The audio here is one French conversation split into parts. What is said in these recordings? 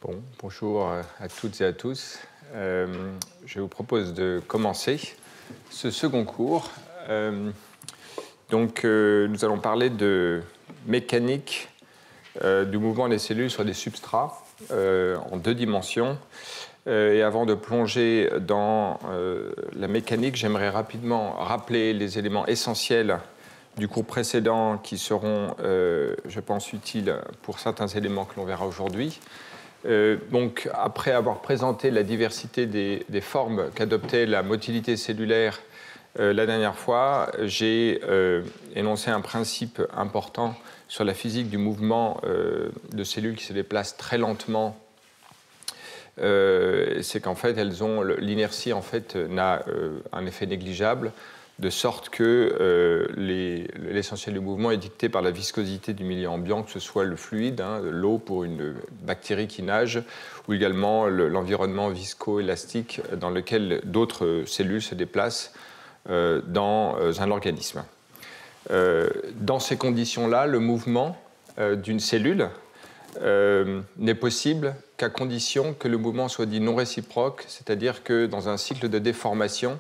Bon, bonjour à toutes et à tous. Je vous propose de commencer ce second cours. Nous allons parler de mécanique du mouvement des cellules sur des substrats en deux dimensions. Et avant de plonger dans la mécanique, j'aimerais rapidement rappeler les éléments essentiels du cours précédent qui seront, je pense, utiles pour certains éléments que l'on verra aujourd'hui. Donc, après avoir présenté la diversité des formes qu'adoptait la motilité cellulaire la dernière fois, j'ai énoncé un principe important sur la physique du mouvement de cellules qui se déplacent très lentement. C'est qu'en fait, l'inertie en fait, n'a un effet négligeable, de sorte que l'essentiel du mouvement est dicté par la viscosité du milieu ambiant, que ce soit le fluide, l'eau pour une bactérie qui nage, ou également l'environnement viscoélastique dans lequel d'autres cellules se déplacent dans un organisme. Dans ces conditions-là, le mouvement d'une cellule n'est possible qu'à condition que le mouvement soit dit non réciproque, c'est-à-dire que dans un cycle de déformation,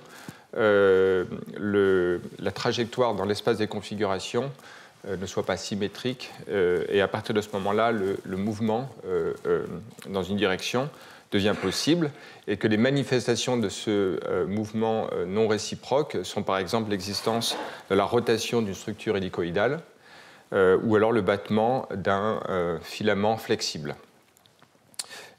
la trajectoire dans l'espace des configurations ne soit pas symétrique et à partir de ce moment-là, le mouvement dans une direction devient possible et que les manifestations de ce mouvement non réciproque sont par exemple l'existence de la rotation d'une structure hélicoïdale ou alors le battement d'un filament flexible.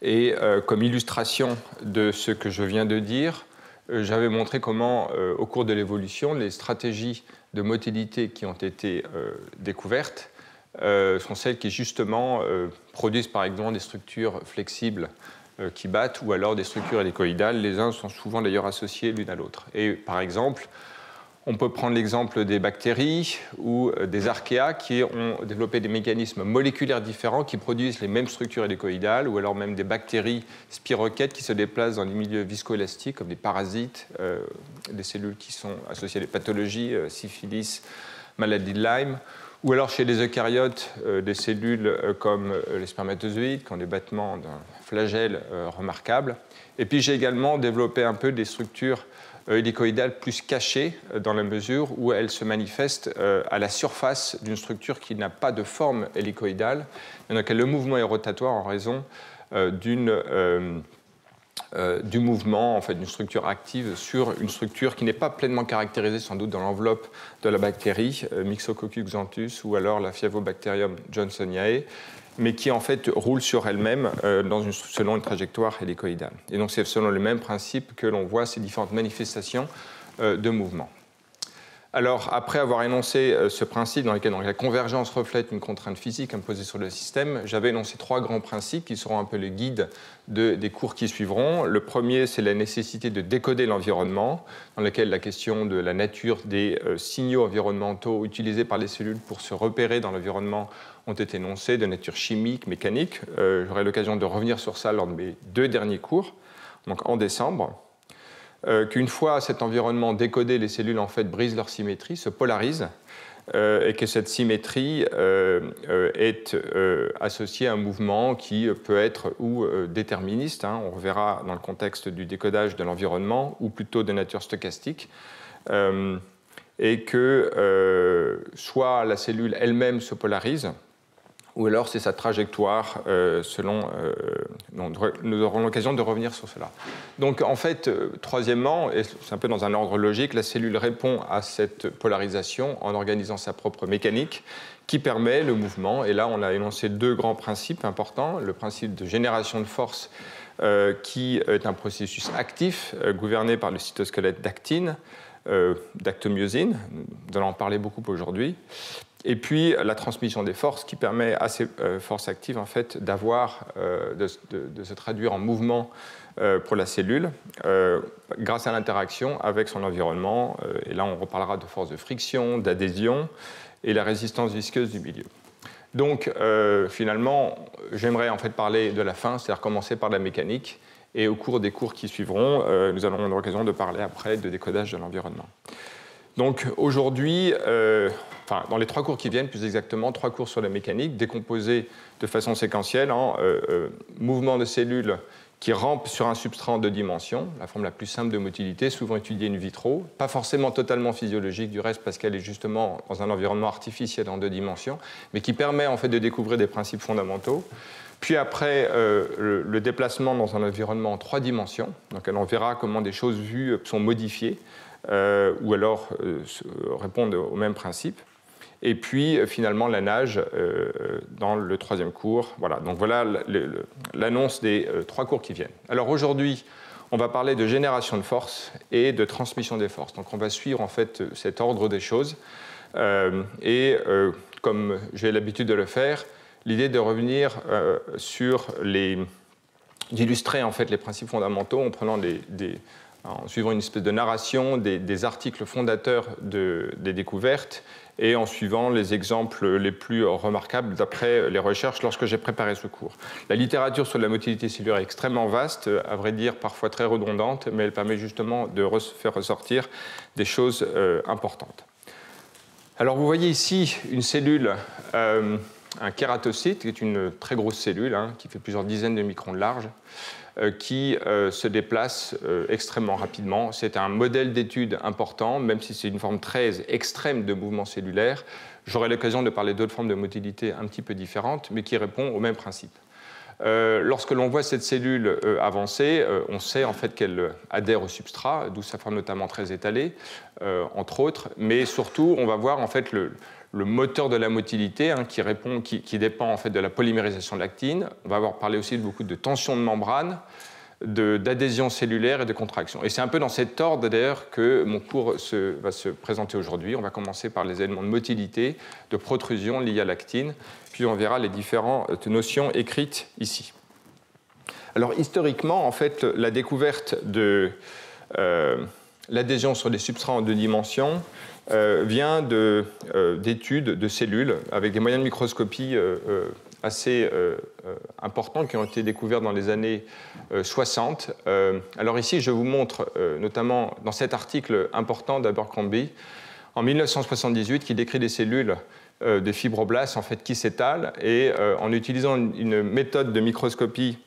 Et comme illustration de ce que je viens de dire, j'avais montré comment, au cours de l'évolution, les stratégies de motilité qui ont été découvertes sont celles qui, justement, produisent, par exemple, des structures flexibles qui battent ou alors des structures hélicoïdales. Les uns sont souvent, d'ailleurs, associés l'une à l'autre. Et, par exemple, on peut prendre l'exemple des bactéries ou des archéas qui ont développé des mécanismes moléculaires différents qui produisent les mêmes structures hélicoïdales, ou alors même des bactéries spirochètes qui se déplacent dans les milieux viscoélastiques, comme des parasites, des cellules qui sont associées à des pathologies, syphilis, maladie de Lyme, ou alors chez les eucaryotes, des cellules comme les spermatozoïdes qui ont des battements d'un flagelle remarquables. Et puis j'ai également développé un peu des structures hélicoïdale plus cachée dans la mesure où elle se manifeste à la surface d'une structure qui n'a pas de forme hélicoïdale, dans laquelle le mouvement est rotatoire en raison du mouvement, en fait, d'une structure active sur une structure qui n'est pas pleinement caractérisée sans doute dans l'enveloppe de la bactérie, Myxococcus xanthus ou alors la Fiavobacterium johnsoniae, mais qui en fait roule sur elle-même selon une trajectoire hélicoïdale. Et donc c'est selon le même principe que l'on voit ces différentes manifestations de mouvement. Alors, après avoir énoncé ce principe dans lequel la convergence reflète une contrainte physique imposée sur le système, j'avais énoncé trois grands principes qui seront un peu le guide des cours qui suivront. Le premier, c'est la nécessité de décoder l'environnement, dans lequel la question de la nature des signaux environnementaux utilisés par les cellules pour se repérer dans l'environnement ont été énoncés, de nature chimique, mécanique. J'aurai l'occasion de revenir sur ça lors de mes deux derniers cours, donc en décembre. Qu'une fois cet environnement décodé, les cellules en fait brisent leur symétrie, se polarisent, et que cette symétrie est associée à un mouvement qui peut être ou déterministe, on reverra dans le contexte du décodage de l'environnement, ou plutôt de nature stochastique, et que soit la cellule elle-même se polarise, ou alors c'est sa trajectoire nous aurons l'occasion de revenir sur cela. Donc en fait, troisièmement, et c'est un peu dans un ordre logique, la cellule répond à cette polarisation en organisant sa propre mécanique qui permet le mouvement. Et là, on a énoncé deux grands principes importants. Le principe de génération de force qui est un processus actif gouverné par le cytosquelette d'actine, d'actomyosine, nous allons en parler beaucoup aujourd'hui. Et puis la transmission des forces qui permet à ces forces actives en fait, de se traduire en mouvement pour la cellule grâce à l'interaction avec son environnement. Et là, on reparlera de forces de friction, d'adhésion et la résistance visqueuse du milieu. Donc finalement, j'aimerais en fait parler de la fin, c'est-à-dire commencer par la mécanique. Et au cours des cours qui suivront, nous aurons l'occasion de parler après de décodage de l'environnement. Donc aujourd'hui, dans les 3 cours qui viennent, plus exactement, 3 cours sur la mécanique, décomposés de façon séquentielle en mouvement de cellules qui rampent sur un substrat en 2 dimensions, la forme la plus simple de motilité, souvent étudiée in vitro, pas forcément totalement physiologique du reste parce qu'elle est justement dans un environnement artificiel en 2 dimensions, mais qui permet en fait de découvrir des principes fondamentaux. Puis après, le déplacement dans un environnement en 3 dimensions, donc on verra comment des choses vues sont modifiées ou alors répondent au même principe. Et puis, finalement, la nage dans le 3e cours. Voilà, donc voilà l'annonce des 3 cours qui viennent. Alors aujourd'hui, on va parler de génération de force et de transmission des forces. Donc on va suivre en fait cet ordre des choses. Comme j'ai l'habitude de le faire, l'idée de revenir d'illustrer en fait les principes fondamentaux en prenant en suivant une espèce de narration des articles fondateurs des découvertes et en suivant les exemples les plus remarquables d'après les recherches lorsque j'ai préparé ce cours. La littérature sur la motilité cellulaire est extrêmement vaste, à vrai dire parfois très redondante, mais elle permet justement de faire ressortir des choses importantes. Alors vous voyez ici une cellule, un kératocyte, qui est une très grosse cellule, qui fait plusieurs dizaines de microns de large, qui se déplace extrêmement rapidement. C'est un modèle d'étude important, même si c'est une forme très extrême de mouvement cellulaire. J'aurai l'occasion de parler d'autres formes de motilité un petit peu différentes, mais qui répondent au même principe. Lorsque l'on voit cette cellule avancer, on sait en fait qu'elle adhère au substrat, d'où sa forme notamment très étalée, entre autres, mais surtout on va voir en fait le moteur de la motilité qui dépend en fait de la polymérisation de l'actine. On va avoir parlé aussi de beaucoup de tension de membrane, d'adhésion cellulaire et de contraction. Et c'est un peu dans cet ordre d'ailleurs que mon cours va se présenter aujourd'hui. On va commencer par les éléments de motilité, de protrusion liés à l'actine, puis on verra les différentes notions écrites ici. Alors historiquement, en fait, la découverte de l'adhésion sur des substrats en 2 dimensions vient d'études de cellules avec des moyens de microscopie assez importants qui ont été découverts dans les années 60. Alors ici, je vous montre notamment dans cet article important d'Abercrombie en 1978 qui décrit des cellules des fibroblastes en fait, qui s'étalent et en utilisant une méthode de microscopie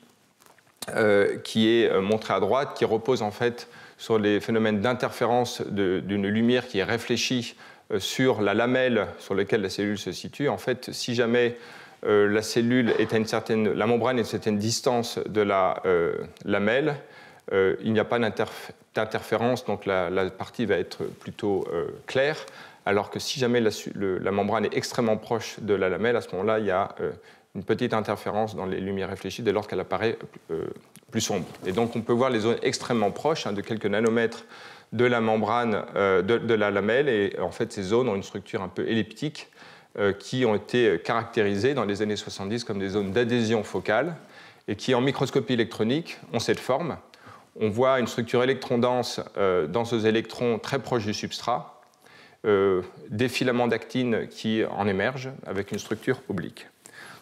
qui est montrée à droite, qui repose en fait sur les phénomènes d'interférence d'une lumière qui est réfléchie sur la lamelle sur laquelle la cellule se situe. En fait, si jamais la cellule est la membrane est à une certaine distance de la lamelle, il n'y a pas d'interférence, donc la partie va être plutôt claire, alors que si jamais la membrane est extrêmement proche de la lamelle, à ce moment-là, il y a une petite interférence dans les lumières réfléchies dès lors qu'elle apparaît plus sombre. Et donc on peut voir les zones extrêmement proches, de quelques nanomètres de la membrane de la lamelle, et en fait ces zones ont une structure un peu elliptique qui ont été caractérisées dans les années 70 comme des zones d'adhésion focale et qui en microscopie électronique ont cette forme. On voit une structure électron-dense dans ces électrons très proches du substrat, des filaments d'actine qui en émergent avec une structure oblique.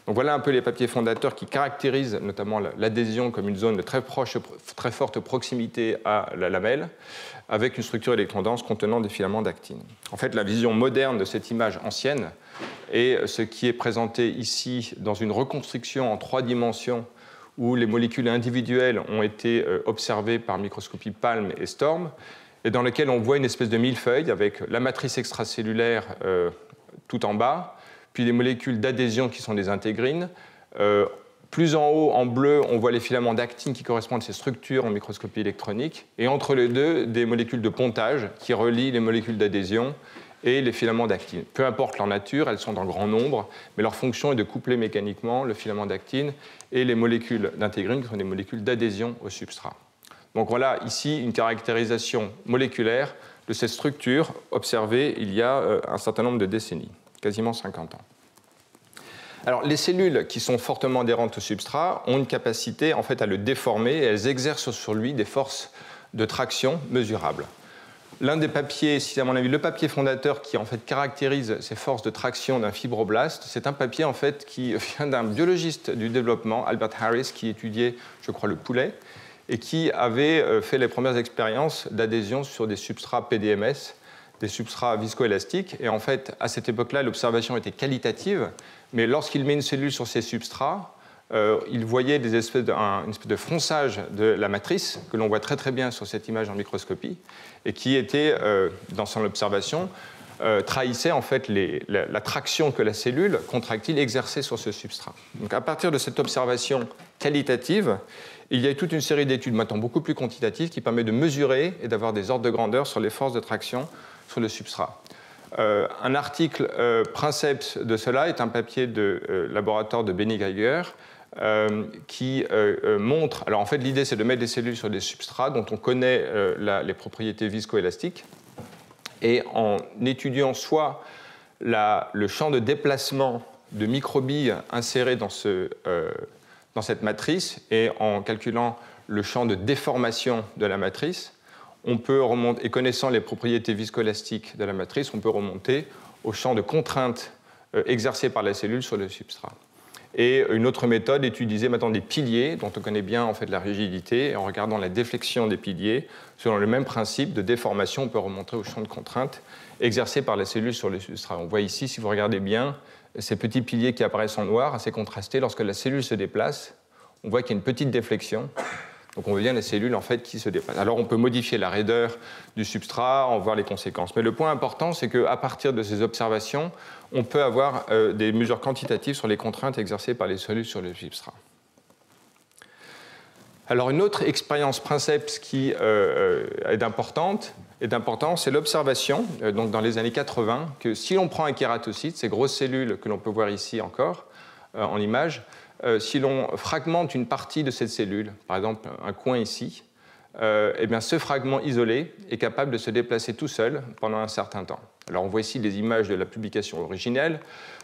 Donc voilà un peu les papiers fondateurs qui caractérisent notamment l'adhésion comme une zone de très forte proximité à la lamelle, avec une structure électron-dense contenant des filaments d'actine. En fait, la vision moderne de cette image ancienne est ce qui est présenté ici dans une reconstruction en 3 dimensions où les molécules individuelles ont été observées par microscopie Palm et Storm, et dans lequel on voit une espèce de millefeuille avec la matrice extracellulaire tout en bas, puis des molécules d'adhésion qui sont des intégrines. Plus en haut, en bleu, on voit les filaments d'actine qui correspondent à ces structures en microscopie électronique. Et entre les deux, des molécules de pontage qui relient les molécules d'adhésion et les filaments d'actine. Peu importe leur nature, elles sont en grand nombre, mais leur fonction est de coupler mécaniquement le filament d'actine et les molécules d'intégrine, qui sont des molécules d'adhésion au substrat. Donc voilà ici une caractérisation moléculaire de cette structure observée il y a un certain nombre de décennies. Quasiment 50 ans. Alors, les cellules qui sont fortement adhérentes au substrat ont une capacité en fait, à le déformer et elles exercent sur lui des forces de traction mesurables. L'un des papiers, c'est à mon avis le papier fondateur qui en fait, caractérise ces forces de traction d'un fibroblaste, c'est un papier en fait, qui vient d'un biologiste du développement, Albert Harris, qui étudiait, je crois, le poulet, et qui avait fait les premières expériences d'adhésion sur des substrats PDMS, des substrats viscoélastiques. Et en fait, à cette époque-là, l'observation était qualitative, mais lorsqu'il met une cellule sur ces substrats, il voyait une espèce de fronçage de la matrice, que l'on voit très très bien sur cette image en microscopie, et qui était, dans son observation, trahissait en fait la traction que la cellule contractile exerçait sur ce substrat. Donc à partir de cette observation qualitative, il y a toute une série d'études maintenant beaucoup plus quantitatives qui permettent de mesurer et d'avoir des ordres de grandeur sur les forces de traction sur le substrat. Un article princeps de cela est un papier de laboratoire de Benny Geiger qui montre... Alors en fait l'idée c'est de mettre des cellules sur des substrats dont on connaît les propriétés viscoélastiques, et en étudiant soit le champ de déplacement de microbilles insérées dans cette matrice et en calculant le champ de déformation de la matrice, on peut remonter, et connaissant les propriétés viscoélastiques de la matrice, on peut remonter au champ de contrainte exercé par la cellule sur le substrat. Et une autre méthode est d'utiliser maintenant des piliers, dont on connaît bien en fait la rigidité, et en regardant la déflexion des piliers, selon le même principe de déformation, on peut remonter au champ de contrainte exercé par la cellule sur le substrat. On voit ici, si vous regardez bien, ces petits piliers qui apparaissent en noir, assez contrastés. Lorsque la cellule se déplace, on voit qu'il y a une petite déflexion. Donc on voit bien la cellule en fait, qui se déplace. Alors on peut modifier la raideur du substrat, en voir les conséquences. Mais le point important, c'est qu'à partir de ces observations, on peut avoir des mesures quantitatives sur les contraintes exercées par les cellules sur le substrat. Alors une autre expérience princeps qui est d'importance, c'est l'observation, donc dans les années 80, que si l'on prend un kératocyte, ces grosses cellules que l'on peut voir ici encore en image, si l'on fragmente une partie de cette cellule, par exemple un coin ici, eh bien ce fragment isolé est capable de se déplacer tout seul pendant un certain temps. Alors on voit ici des images de la publication originelle,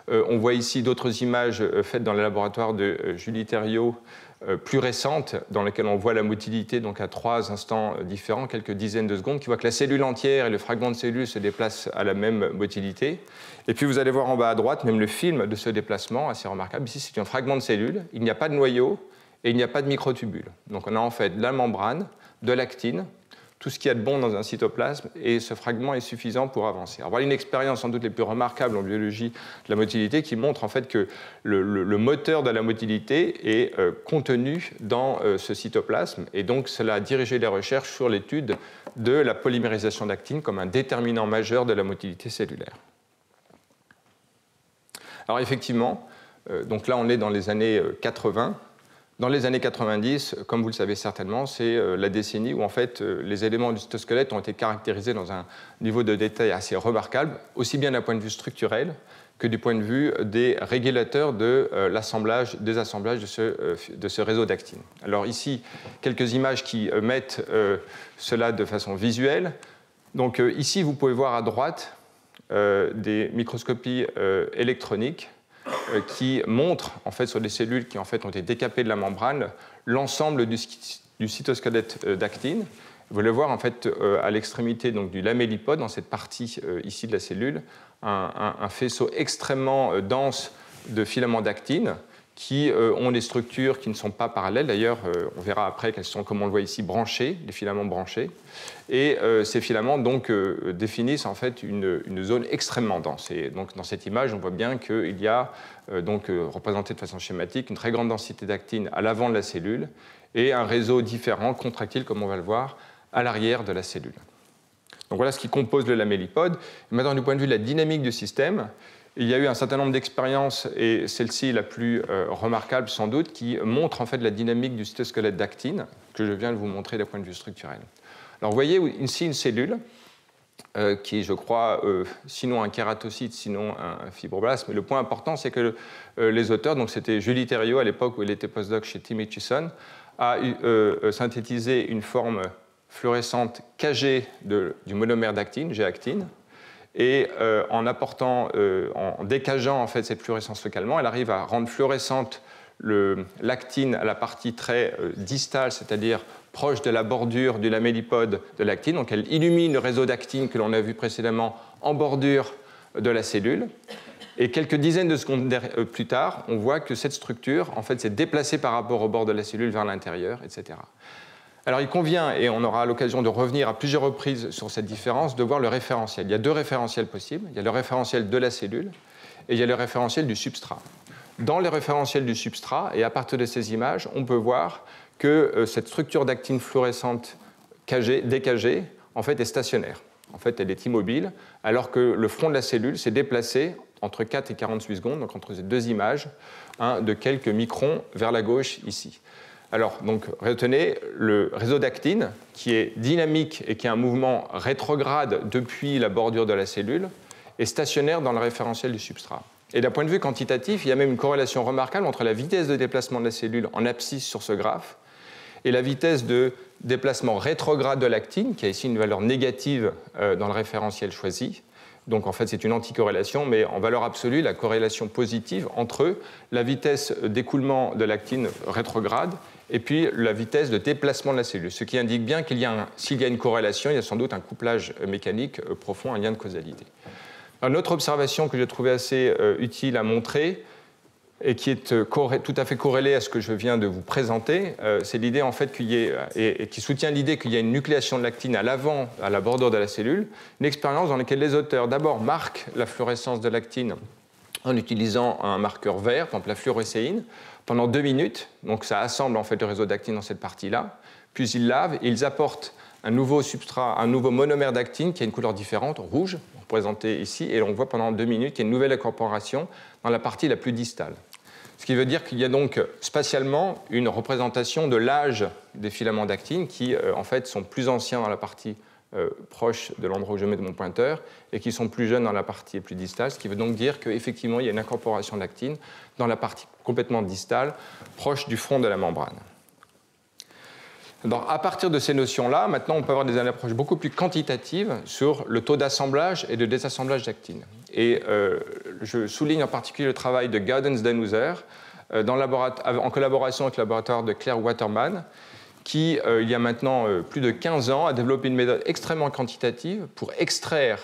on voit ici d'autres images faites dans le laboratoire de Julie Thériault, plus récentes, dans lesquelles on voit la motilité donc à 3 instants différents, quelques dizaines de secondes, qui voit que la cellule entière et le fragment de cellule se déplacent à la même motilité. Et puis vous allez voir en bas à droite même le film de ce déplacement, assez remarquable. Ici c'est un fragment de cellule, il n'y a pas de noyau et il n'y a pas de microtubule. Donc on a en fait de la membrane, de l'actine, tout ce qu'il y a de bon dans un cytoplasme, et ce fragment est suffisant pour avancer. Alors voilà une expérience sans doute les plus remarquables en biologie de la motilité qui montre en fait que le moteur de la motilité est contenu dans ce cytoplasme, et donc cela a dirigé les recherches sur l'étude de la polymérisation d'actine comme un déterminant majeur de la motilité cellulaire. Alors effectivement, donc là on est dans les années 80. Dans les années 90, comme vous le savez certainement, c'est la décennie où en fait, les éléments du cytosquelette ont été caractérisés dans un niveau de détail assez remarquable, aussi bien d'un point de vue structurel que du point de vue des régulateurs de l'assemblage, désassemblage de ce réseau d'actine. Alors ici, quelques images qui mettent cela de façon visuelle. Donc ici, vous pouvez voir à droite des microscopies électroniques qui montre en fait, sur des cellules qui en fait, ont été décapées de la membrane l'ensemble du cytosquelette d'actine. Vous allez voir en fait, à l'extrémité donc, du lamellipode, dans cette partie ici de la cellule, un faisceau extrêmement dense de filaments d'actine qui ont des structures qui ne sont pas parallèles. D'ailleurs, on verra après qu'elles sont, comme on le voit ici, branchées, des filaments branchés. Et ces filaments donc, définissent en fait une zone extrêmement dense. Et donc, dans cette image, on voit bien qu'il y a, représenté de façon schématique, une très grande densité d'actine à l'avant de la cellule et un réseau différent, contractile, comme on va le voir, à l'arrière de la cellule. Donc voilà ce qui compose le lamellipode. Et maintenant, du point de vue de la dynamique du système, il y a eu un certain nombre d'expériences, et celle-ci la plus remarquable sans doute, qui montre en fait la dynamique du cytosquelette d'actine, que je viens de vous montrer d'un point de vue structurel. Alors vous voyez ici une cellule qui est, je crois, sinon un kératocyte, sinon un fibroblaste, mais le point important, c'est que les auteurs, donc c'était Julie Thériault à l'époque où il était postdoc chez Tim Hutchison, a synthétisé une forme fluorescente Kg du monomère d'actine, G-actine, et en décageant en fait, cette fluorescence localement, elle arrive à rendre fluorescente l'actine à la partie très distale, c'est-à-dire proche de la bordure du lamellipode de l'actine. Donc elle illumine le réseau d'actine que l'on a vu précédemment en bordure de la cellule. Et quelques dizaines de secondes plus tard, on voit que cette structure en fait, s'est déplacée par rapport au bord de la cellule vers l'intérieur, etc. Alors il convient, et on aura l'occasion de revenir à plusieurs reprises sur cette différence, de voir le référentiel. Il y a deux référentiels possibles. Il y a le référentiel de la cellule et il y a le référentiel du substrat. Dans le référentiel du substrat, et à partir de ces images, on peut voir que cette structure d'actine fluorescente DKG, en fait, est stationnaire. En fait, elle est immobile, alors que le front de la cellule s'est déplacé entre 4 et 48 secondes, donc entre ces deux images, de quelques microns vers la gauche ici. Alors, donc, retenez le réseau d'actine, qui est dynamique et qui a un mouvement rétrograde depuis la bordure de la cellule, est stationnaire dans le référentiel du substrat. Et d'un point de vue quantitatif, il y a même une corrélation remarquable entre la vitesse de déplacement de la cellule en abscisse sur ce graphe et la vitesse de déplacement rétrograde de l'actine, qui a ici une valeur négative dans le référentiel choisi. Donc en fait, c'est une anticorrélation, mais en valeur absolue, la corrélation positive entre la vitesse d'écoulement de l'actine rétrograde et puis la vitesse de déplacement de la cellule, ce qui indique bien qu'il y a s'il y a une corrélation, il y a sans doute un couplage mécanique profond, un lien de causalité. Une autre observation que j'ai trouvée assez utile à montrer, et qui est tout à fait corrélée à ce que je viens de vous présenter, c'est l'idée en fait qu'il y ait, et qui soutient l'idée qu'il y a une nucléation de l'actine à l'avant, à la bordure de la cellule, une expérience dans laquelle les auteurs d'abord marquent la fluorescence de l'actine en utilisant un marqueur vert, par exemple la fluorescéine, pendant 2 minutes, donc ça assemble en fait le réseau d'actine dans cette partie-là, puis ils lavent et ils apportent un nouveau substrat, un nouveau monomère d'actine qui a une couleur différente, rouge, représenté ici, et on voit pendant 2 minutes qu'il y a une nouvelle incorporation dans la partie la plus distale. Ce qui veut dire qu'il y a donc spatialement une représentation de l'âge des filaments d'actine qui, en fait, sont plus anciens dans la partie proche de l'endroit où je mets mon pointeur et qui sont plus jeunes dans la partie plus distale, ce qui veut donc dire qu'effectivement, il y a une incorporation d'actine dans la partie complètement distale, proche du front de la membrane. Donc, à partir de ces notions-là, maintenant, on peut avoir des approches beaucoup plus quantitatives sur le taux d'assemblage et de désassemblage d'actine. Et je souligne en particulier le travail de Gaudens-Dannhauser en collaboration avec le laboratoire de Claire Waterman, qui, il y a maintenant plus de 15 ans, a développé une méthode extrêmement quantitative pour extraire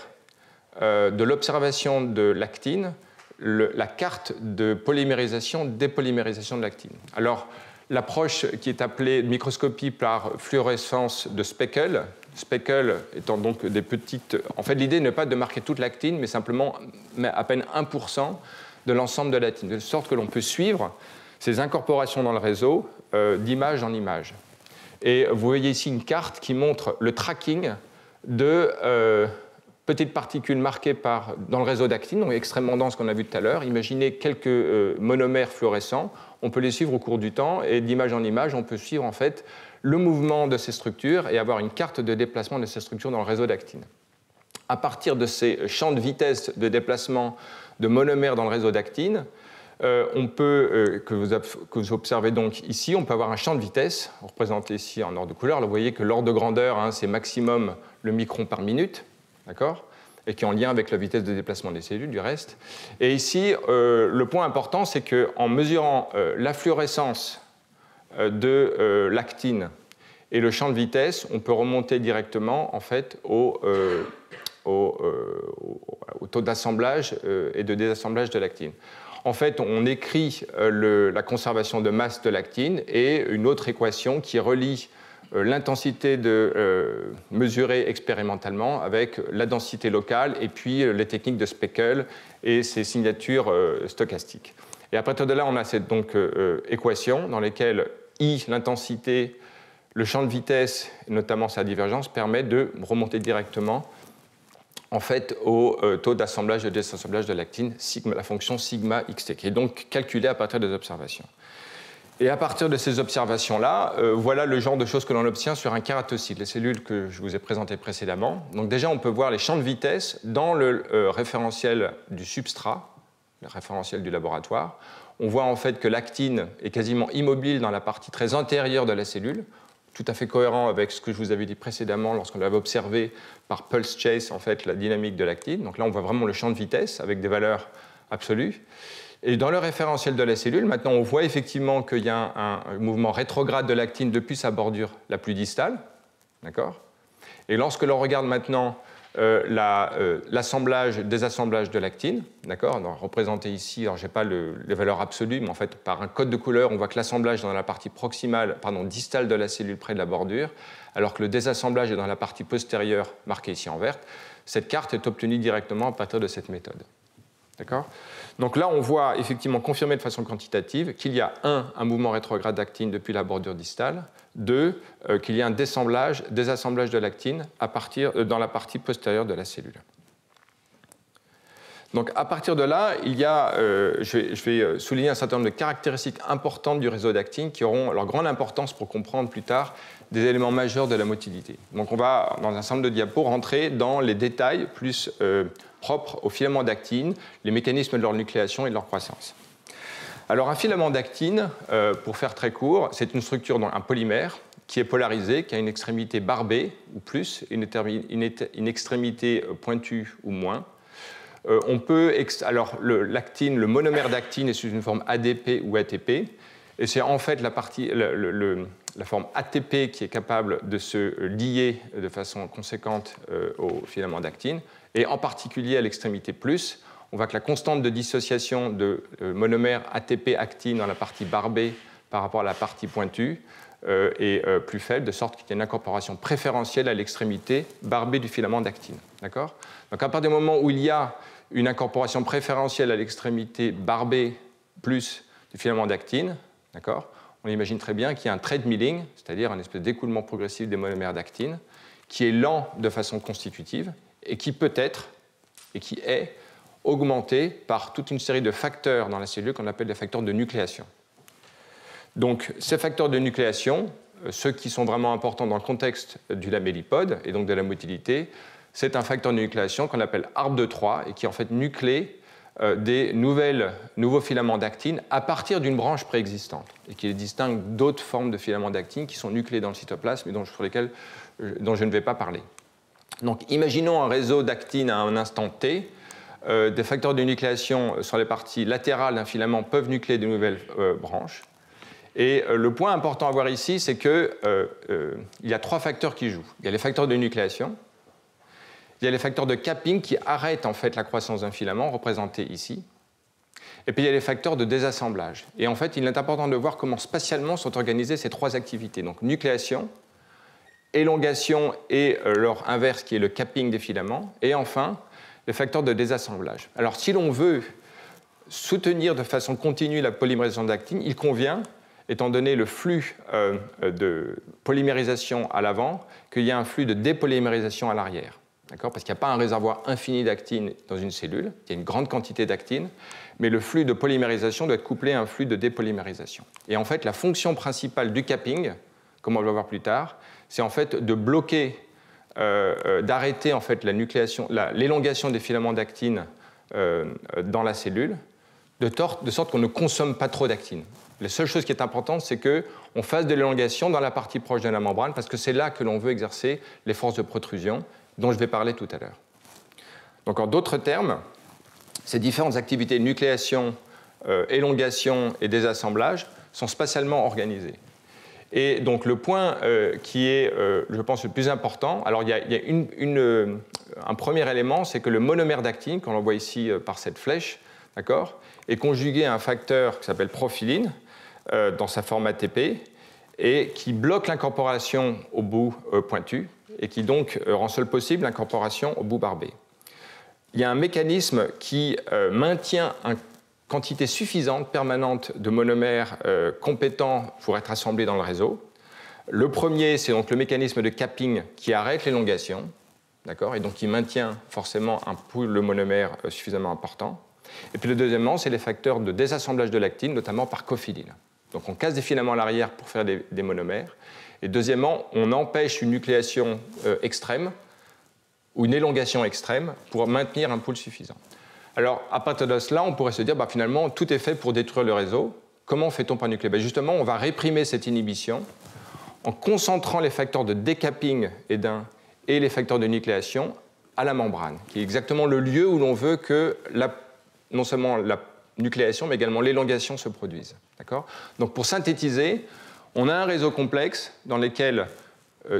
de l'observation de l'actine la carte de polymérisation, dépolymérisation de l'actine. Alors, l'approche qui est appelée microscopie par fluorescence de speckles, speckles étant donc des petites... En fait, l'idée n'est pas de marquer toute l'actine, mais simplement à peine 1% de l'ensemble de l'actine, de sorte que l'on peut suivre ces incorporations dans le réseau d'image en image. Et vous voyez ici une carte qui montre le tracking de petites particules marquées dans le réseau d'actine, donc extrêmement dense qu'on a vu tout à l'heure. Imaginez quelques monomères fluorescents. On peut les suivre au cours du temps et d'image en image, on peut suivre en fait le mouvement de ces structures et avoir une carte de déplacement de ces structures dans le réseau d'actine. À partir de ces champs de vitesse de déplacement de monomères dans le réseau d'actine, on peut, que vous observez donc ici, on peut avoir un champ de vitesse, représenté ici en ordre de couleur. Là, vous voyez que l'ordre de grandeur, c'est maximum le micron par minute, d'accord ? Et qui est en lien avec la vitesse de déplacement des cellules, du reste. Et ici, le point important, c'est qu'en mesurant la fluorescence de l'actine et le champ de vitesse, on peut remonter directement en fait, au taux d'assemblage et de désassemblage de l'actine. En fait, on écrit la conservation de masse de l'actine et une autre équation qui relie l'intensité mesurée expérimentalement avec la densité locale et puis les techniques de speckle et ses signatures stochastiques. Et à partir de là, on a cette équation dans laquelle I, l'intensité, le champ de vitesse, et notamment sa divergence, permet de remonter directement en fait, au taux d'assemblage et de désassemblage de l'actine, la fonction sigma xt, qui est donc calculée à partir des observations. Et à partir de ces observations-là, voilà le genre de choses que l'on obtient sur un kératocyte, les cellules que je vous ai présentées précédemment. Donc déjà, on peut voir les champs de vitesse dans le référentiel du substrat, le référentiel du laboratoire. On voit en fait que l'actine est quasiment immobile dans la partie très antérieure de la cellule, tout à fait cohérent avec ce que je vous avais dit précédemment lorsqu'on l'avait observé par pulse chase, en fait, la dynamique de l'actine. Donc là, on voit vraiment le champ de vitesse avec des valeurs absolues. Et dans le référentiel de la cellule, maintenant, on voit effectivement qu'il y a un mouvement rétrograde de l'actine depuis sa bordure la plus distale. D'accord ? Et lorsque l'on regarde maintenant l'assemblage, désassemblage de l'actine, d'accord, représenté ici, alors je n'ai pas les valeurs absolues, mais en fait, par un code de couleur, on voit que l'assemblage est dans la partie distale de la cellule près de la bordure, alors que le désassemblage est dans la partie postérieure, marquée ici en vert. Cette carte est obtenue directement à partir de cette méthode. D'accord ? Donc là, on voit effectivement confirmer de façon quantitative qu'il y a un mouvement rétrograde d'actine depuis la bordure distale, deux, qu'il y a un désassemblage de l'actine dans la partie postérieure de la cellule. Donc à partir de là, je vais souligner un certain nombre de caractéristiques importantes du réseau d'actine qui auront leur grande importance pour comprendre plus tard des éléments majeurs de la motilité. Donc on va, dans un certain nombre de diapos, rentrer dans les détails plus propres aux filaments d'actine, les mécanismes de leur nucléation et de leur croissance. Alors un filament d'actine, pour faire très court, c'est une structure, donc un polymère, qui est polarisé, qui a une extrémité barbée ou plus, une extrémité pointue ou moins. L'actine, le monomère d'actine est sous une forme ADP ou ATP, et c'est en fait la forme ATP qui est capable de se lier de façon conséquente au filament d'actine, et en particulier à l'extrémité plus. On voit que la constante de dissociation de monomère ATP-actine dans la partie barbée par rapport à la partie pointue est plus faible, de sorte qu'il y a une incorporation préférentielle à l'extrémité barbée du filament d'actine. D'accord ? Donc à partir du moment où il y a une incorporation préférentielle à l'extrémité barbée plus du filament d'actine, d'accord, on imagine très bien qu'il y a un trade milling, c'est-à-dire un espèce d'écoulement progressif des monomères d'actine, qui est lent de façon constitutive et qui peut être, et qui est, augmenté par toute une série de facteurs dans la cellule qu'on appelle des facteurs de nucléation. Donc ces facteurs de nucléation, ceux qui sont vraiment importants dans le contexte du lamellipode et donc de la motilité, c'est un facteur de nucléation qu'on appelle ARB de 3 et qui en fait nuclée des nouveaux filaments d'actine à partir d'une branche préexistante et qui les distingue d'autres formes de filaments d'actine qui sont nucléés dans le cytoplasme et dont je ne vais pas parler. Donc imaginons un réseau d'actine à un instant T. Des facteurs de nucléation sur les parties latérales d'un filament peuvent nucléer de nouvelles branches. Et le point important à voir ici, c'est qu'il y a trois facteurs qui jouent. Il y a les facteurs de nucléation, il y a les facteurs de capping qui arrêtent en fait la croissance d'un filament, représenté ici, et puis il y a les facteurs de désassemblage. Et en fait, il est important de voir comment spatialement sont organisées ces trois activités. Donc nucléation, élongation et leur inverse qui est le capping des filaments, et enfin les facteurs de désassemblage. Alors si l'on veut soutenir de façon continue la polymérisation d'actine, il convient, étant donné le flux de polymérisation à l'avant, qu'il y ait un flux de dépolymérisation à l'arrière. D'accord ? Parce qu'il n'y a pas un réservoir infini d'actine dans une cellule, il y a une grande quantité d'actine, mais le flux de polymérisation doit être couplé à un flux de dépolymérisation. Et en fait, la fonction principale du capping, comme on va voir plus tard, c'est en fait de bloquer, d'arrêter en fait l'élongation des filaments d'actine dans la cellule, de sorte qu'on ne consomme pas trop d'actine. La seule chose qui est importante, c'est qu'on fasse de l'élongation dans la partie proche de la membrane, parce que c'est là que l'on veut exercer les forces de protrusion, dont je vais parler tout à l'heure. Donc en d'autres termes, ces différentes activités de nucléation, élongation et désassemblage sont spatialement organisées. Et donc le point qui est, je pense, le plus important, alors il y a un premier élément, c'est que le monomère d'actine, qu'on voit ici par cette flèche, d'accord, est conjugué à un facteur qui s'appelle profiline dans sa forme ATP et qui bloque l'incorporation au bout pointu et qui donc rend seul possible l'incorporation au bout barbé. Il y a un mécanisme qui maintient une quantité suffisante, permanente, de monomères compétents pour être assemblés dans le réseau. Le premier, c'est donc le mécanisme de capping qui arrête l'élongation, d'accord, et donc qui maintient forcément un pool de monomères suffisamment important. Et puis le deuxièmement, c'est les facteurs de désassemblage de l'actine, notamment par cophiline. Donc on casse des filaments à l'arrière pour faire des monomères. Et deuxièmement, on empêche une nucléation extrême ou une élongation extrême pour maintenir un pool suffisant. Alors, à partir de cela, on pourrait se dire, finalement, tout est fait pour détruire le réseau. Comment fait-on par nucléation ? Justement, on va réprimer cette inhibition en concentrant les facteurs de décapping et les facteurs de nucléation à la membrane, qui est exactement le lieu où l'on veut que non seulement la nucléation, mais également l'élongation se produisent. D'accord ? Donc, pour synthétiser, on a un réseau complexe dans lequel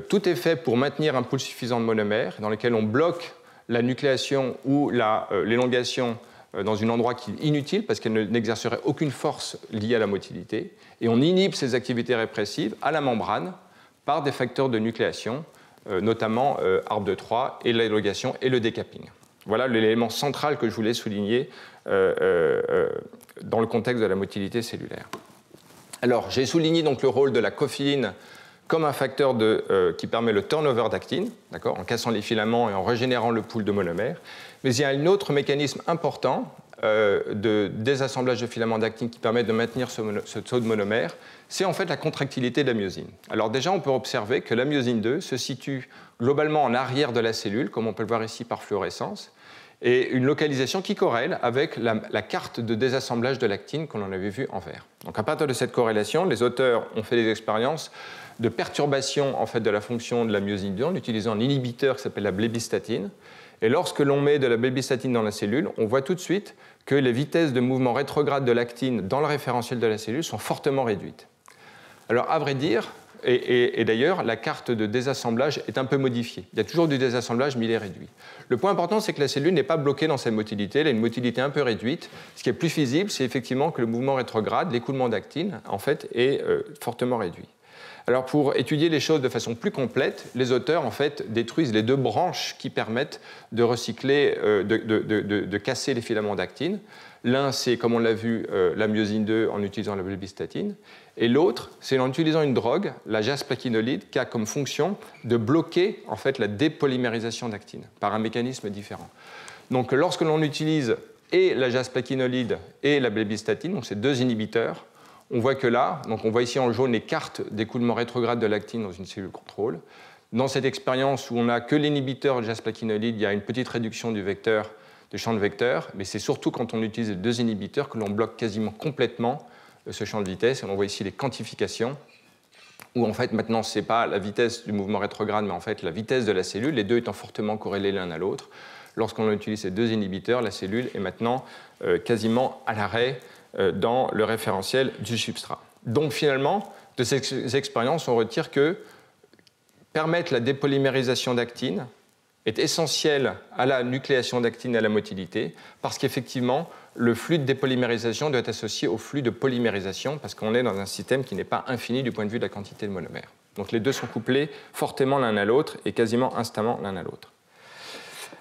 tout est fait pour maintenir un pool suffisant de monomères, dans lequel on bloque la nucléation ou l'élongation dans un endroit qui est inutile parce qu'elle n'exercerait aucune force liée à la motilité, et on inhibe ces activités répressives à la membrane par des facteurs de nucléation, notamment ARB de 3 et l'élongation et le décapping. Voilà l'élément central que je voulais souligner dans le contexte de la motilité cellulaire. Alors, j'ai souligné donc le rôle de la cophiline comme un facteur qui permet le turnover d'actine, en cassant les filaments et en régénérant le pool de monomères. Mais il y a un autre mécanisme important de désassemblage de filaments d'actine qui permet de maintenir ce taux de monomère, c'est en fait la contractilité de la myosine. Alors déjà, on peut observer que la myosine 2 se situe globalement en arrière de la cellule, comme on peut le voir ici par fluorescence, et une localisation qui corrèle avec la carte de désassemblage de l'actine qu'on en avait vu en vert. Donc à partir de cette corrélation, les auteurs ont fait des expériences de perturbation en fait, de la fonction de la myosine 2 en utilisant un inhibiteur qui s'appelle la blébistatine. Et lorsque l'on met de la blébistatine dans la cellule, on voit tout de suite que les vitesses de mouvement rétrograde de l'actine dans le référentiel de la cellule sont fortement réduites. Alors à vrai dire, et d'ailleurs, la carte de désassemblage est un peu modifiée. Il y a toujours du désassemblage, mais il est réduit. Le point important, c'est que la cellule n'est pas bloquée dans sa motilité, elle a une motilité un peu réduite. Ce qui est plus visible, c'est effectivement que le mouvement rétrograde, l'écoulement d'actine, en fait, est fortement réduit. Alors pour étudier les choses de façon plus complète, les auteurs en fait détruisent les deux branches qui permettent de recycler, de casser les filaments d'actine. L'un, c'est comme on l'a vu, la myosine 2 en utilisant la blébistatine, et l'autre, c'est en utilisant une drogue, la jasplakinolide, qui a comme fonction de bloquer en fait la dépolymérisation d'actine par un mécanisme différent. Donc lorsque l'on utilise et la jasplakinolide et la blébistatine, donc ces deux inhibiteurs, on voit que là, donc on voit ici en jaune les cartes d'écoulement rétrograde de l'actine dans une cellule contrôle. Dans cette expérience où on n'a que l'inhibiteur de jasplakinolide, il y a une petite réduction du champ de vecteur, mais c'est surtout quand on utilise les deux inhibiteurs que l'on bloque quasiment complètement ce champ de vitesse. Et on voit ici les quantifications, où en fait maintenant ce n'est pas la vitesse du mouvement rétrograde, mais en fait la vitesse de la cellule, les deux étant fortement corrélés l'un à l'autre. Lorsqu'on utilise ces deux inhibiteurs, la cellule est maintenant quasiment à l'arrêt dans le référentiel du substrat. Donc finalement, de ces expériences, on retire que permettre la dépolymérisation d'actine est essentiel à la nucléation d'actine et à la motilité, parce qu'effectivement, le flux de dépolymérisation doit être associé au flux de polymérisation, parce qu'on est dans un système qui n'est pas infini du point de vue de la quantité de monomères. Donc les deux sont couplés fortement l'un à l'autre et quasiment instamment l'un à l'autre.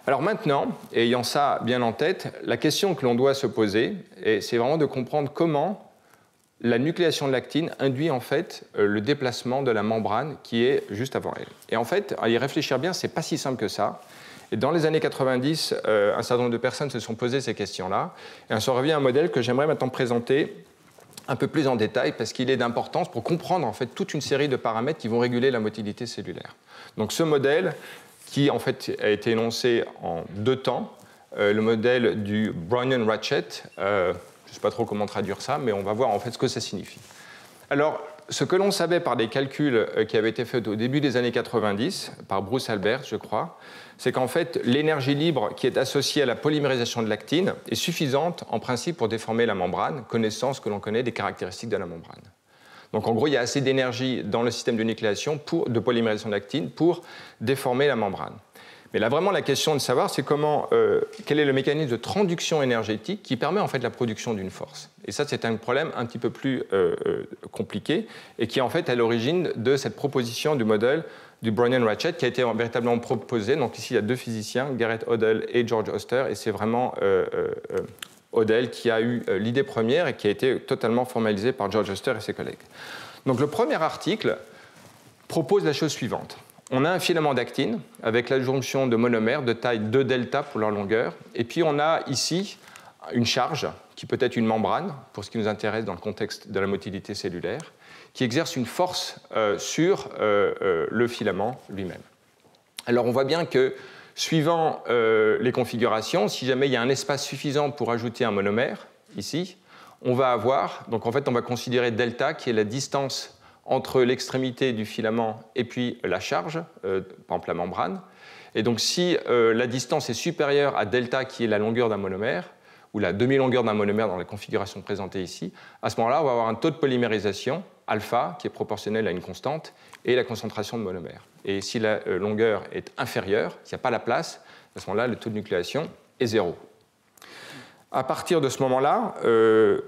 Alors maintenant, ayant ça bien en tête, la question que l'on doit se poser, c'est vraiment de comprendre comment la nucléation de l'actine induit en fait le déplacement de la membrane qui est juste avant elle. Et en fait, à y réfléchir bien, c'est pas si simple que ça. Et dans les années 90, un certain nombre de personnes se sont posées ces questions-là. Et on s'en revient à un modèle que j'aimerais maintenant présenter un peu plus en détail parce qu'il est d'importance pour comprendre en fait toute une série de paramètres qui vont réguler la motilité cellulaire. Donc ce modèle, qui en fait a été énoncé en deux temps, le modèle du Brownian-Ratchet. Je ne sais pas trop comment traduire ça, mais on va voir en fait ce que ça signifie. Alors, ce que l'on savait par des calculs qui avaient été faits au début des années 90, par Bruce Albert, je crois, c'est qu'en fait, l'énergie libre qui est associée à la polymérisation de l'actine est suffisante en principe pour déformer la membrane, connaissant ce que l'on connaît des caractéristiques de la membrane. Donc en gros, il y a assez d'énergie dans le système de nucléation de polymérisation d'actine pour déformer la membrane. Mais là, vraiment, la question de savoir, c'est quel est le mécanisme de transduction énergétique qui permet en fait la production d'une force. Et ça, c'est un problème un petit peu plus compliqué et qui est en fait à l'origine de cette proposition du modèle du Brownian-Ratchet qui a été véritablement proposé. Donc ici, il y a deux physiciens, Gareth Odell et George Oster, et c'est vraiment Odell qui a eu l'idée première et qui a été totalement formalisée par George Oster et ses collègues. Donc le premier article propose la chose suivante. On a un filament d'actine avec l'adjonction de monomères de taille 2 delta pour leur longueur. Et puis on a ici une charge, qui peut être une membrane, pour ce qui nous intéresse dans le contexte de la motilité cellulaire, qui exerce une force sur le filament lui-même. Alors on voit bien que, suivant les configurations, si jamais il y a un espace suffisant pour ajouter un monomère, ici, on va avoir, donc en fait on va considérer delta, qui est la distance entre l'extrémité du filament et puis la charge, par exemple la membrane. Et donc si la distance est supérieure à delta, qui est la longueur d'un monomère, ou la demi-longueur d'un monomère dans la configuration présentée ici, à ce moment-là, on va avoir un taux de polymérisation alpha, qui est proportionnelle à une constante, et la concentration de monomère. Et si la longueur est inférieure, s'il n'y a pas la place, à ce moment-là, le taux de nucléation est 0. À partir de ce moment-là,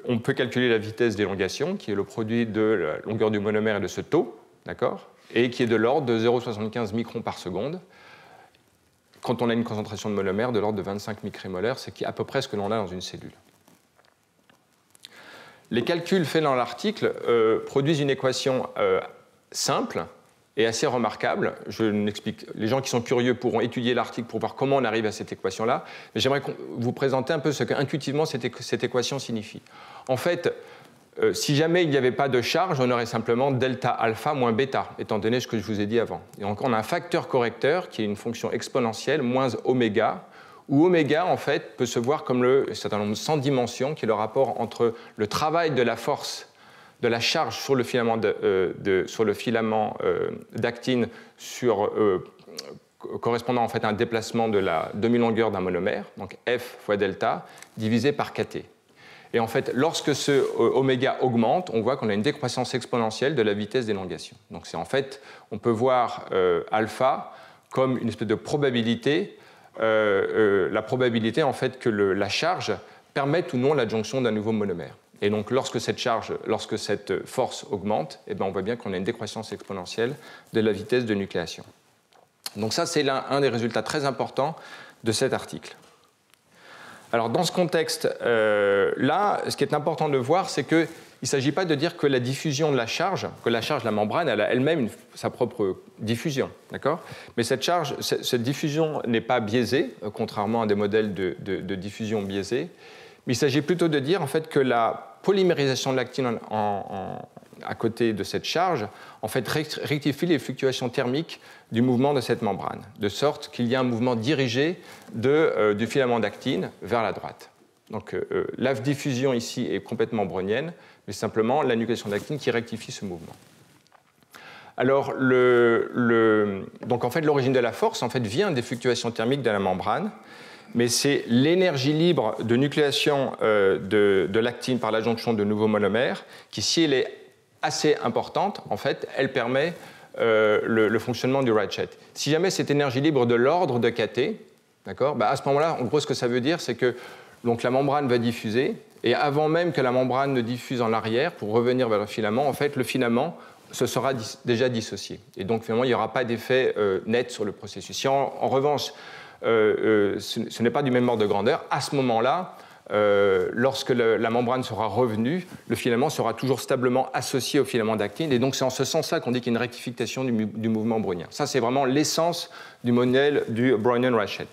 on peut calculer la vitesse d'élongation, qui est le produit de la longueur du monomère et de ce taux, d'accord, et qui est de l'ordre de 0,75 microns par seconde, quand on a une concentration de monomère de l'ordre de 25 micromolaires, c'est à peu près ce que l'on a dans une cellule. Les calculs faits dans l'article produisent une équation simple et assez remarquable. Les gens qui sont curieux pourront étudier l'article pour voir comment on arrive à cette équation-là. Mais j'aimerais vous présenter un peu ce qu'intuitivement cette équation signifie. En fait, si jamais il n'y avait pas de charge, on aurait simplement delta alpha moins bêta, étant donné ce que je vous ai dit avant. Et donc on a un facteur correcteur qui est une fonction exponentielle moins oméga, où oméga, en fait, peut se voir comme un certain nombre sans dimension, qui est le rapport entre le travail de la force de la charge sur le filament d'actine correspondant en fait à un déplacement de la demi-longueur d'un monomère, donc F fois delta, divisé par kT. Et en fait, lorsque ce oméga augmente, on voit qu'on a une décroissance exponentielle de la vitesse d'élongation. Donc c'est en fait, on peut voir alpha comme une espèce de probabilité, la probabilité en fait que la charge permette ou non l'adjonction d'un nouveau monomère. Et donc lorsque cette force augmente, eh bien, on voit bien qu'on a une décroissance exponentielle de la vitesse de nucléation. Donc ça, c'est un des résultats très importants de cet article. Alors dans ce contexte-là, ce qui est important de voir, c'est qu'il ne s'agit pas de dire que la diffusion de la charge, de la membrane, elle a elle-même sa propre diffusion, d'accord ? Mais cette diffusion n'est pas biaisée, contrairement à des modèles de diffusion biaisés. Mais il s'agit plutôt de dire en fait, que la polymérisation de l'actine à côté de cette charge en fait, rectifie les fluctuations thermiques du mouvement de cette membrane, de sorte qu'il y a un mouvement dirigé du filament d'actine vers la droite. Donc la diffusion ici est complètement brownienne, mais simplement la nucléation d'actine qui rectifie ce mouvement. Alors, donc en fait, l'origine de la force en fait, vient des fluctuations thermiques de la membrane, mais c'est l'énergie libre de nucléation de l'actine par l'adjonction de nouveaux monomères qui, si elle est assez importante, en fait, elle permet le fonctionnement du ratchet. Si jamais cette énergie libre de l'ordre de kT, d'accord, bah à ce moment-là, en gros, ce que ça veut dire, c'est que donc, la membrane va diffuser, et avant même que la membrane ne diffuse en arrière, pour revenir vers le filament, en fait, le filament se sera déjà dissocié. Et donc, finalement, il n'y aura pas d'effet net sur le processus. Si en revanche, ce n'est pas du même ordre de grandeur, à ce moment-là, lorsque la membrane sera revenue, le filament sera toujours stablement associé au filament d'actine. Et donc, c'est en ce sens-là qu'on dit qu'il y a une rectification du mouvement brownien. Ça, c'est vraiment l'essence du modèle du Brownian ratchet.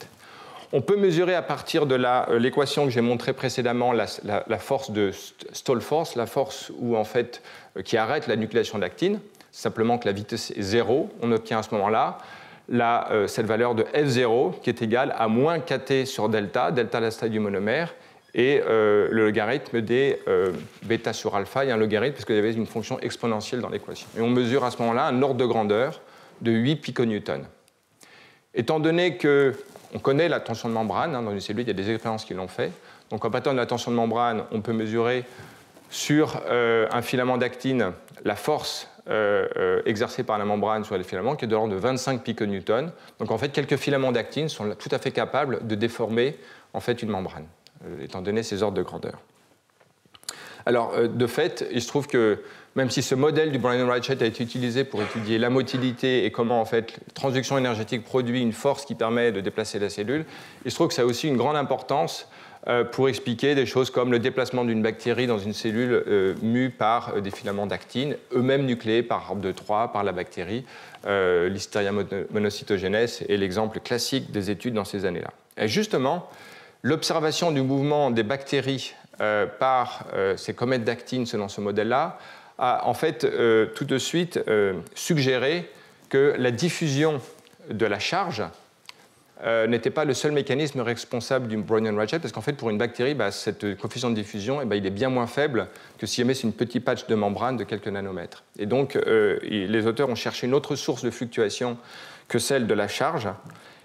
On peut mesurer à partir de l'équation que j'ai montrée précédemment la force de stall force, la force en fait, qui arrête la nucléation d'actine. Simplement que la vitesse est 0. On obtient à ce moment-là cette valeur de F0 qui est égale à moins kT sur delta, delta la taille du monomère, et le logarithme des bêta sur alpha, il y a un logarithme parce qu'il y avait une fonction exponentielle dans l'équation. Et on mesure à ce moment-là un ordre de grandeur de 8 piconewtons. Étant donné qu'on connaît la tension de membrane, dans une cellule, il y a des expériences qui l'ont fait, donc en partant de la tension de membrane, on peut mesurer sur un filament d'actine la force exercée par la membrane sur les filaments qui est de l'ordre de 25 piconewtons. Donc en fait, quelques filaments d'actine sont tout à fait capables de déformer en fait, une membrane, étant donné ces ordres de grandeur. Alors, de fait, il se trouve que même si ce modèle du Brownian ratchet a été utilisé pour étudier la motilité et comment en fait, la transduction énergétique produit une force qui permet de déplacer la cellule, il se trouve que ça a aussi une grande importance pour expliquer des choses comme le déplacement d'une bactérie dans une cellule mue par des filaments d'actine, eux-mêmes nucléés par arbre de Troie, par la bactérie. Listeria monocytogenes est l'exemple classique des études dans ces années-là. Et justement, l'observation du mouvement des bactéries par ces comètes d'actine selon ce modèle-là a en fait tout de suite suggéré que la diffusion de la charge n'était pas le seul mécanisme responsable du Brownian ratchet, parce qu'en fait, pour une bactérie, cette coefficient de diffusion, il est bien moins faible que si jamais c'est une petite patch de membrane de quelques nanomètres. Et donc, les auteurs ont cherché une autre source de fluctuation que celle de la charge.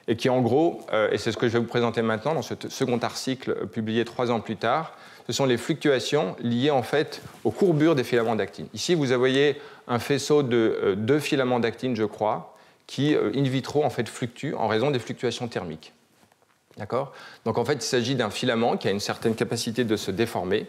et qui en gros, et c'est ce que je vais vous présenter maintenant dans ce second article publié 3 ans plus tard, ce sont les fluctuations liées en fait aux courbures des filaments d'actine. Ici, vous voyez un faisceau de 2 filaments d'actine, je crois, qui in vitro en fait fluctuent en raison des fluctuations thermiques. D'accord ? Donc en fait, il s'agit d'un filament qui a une certaine capacité de se déformer,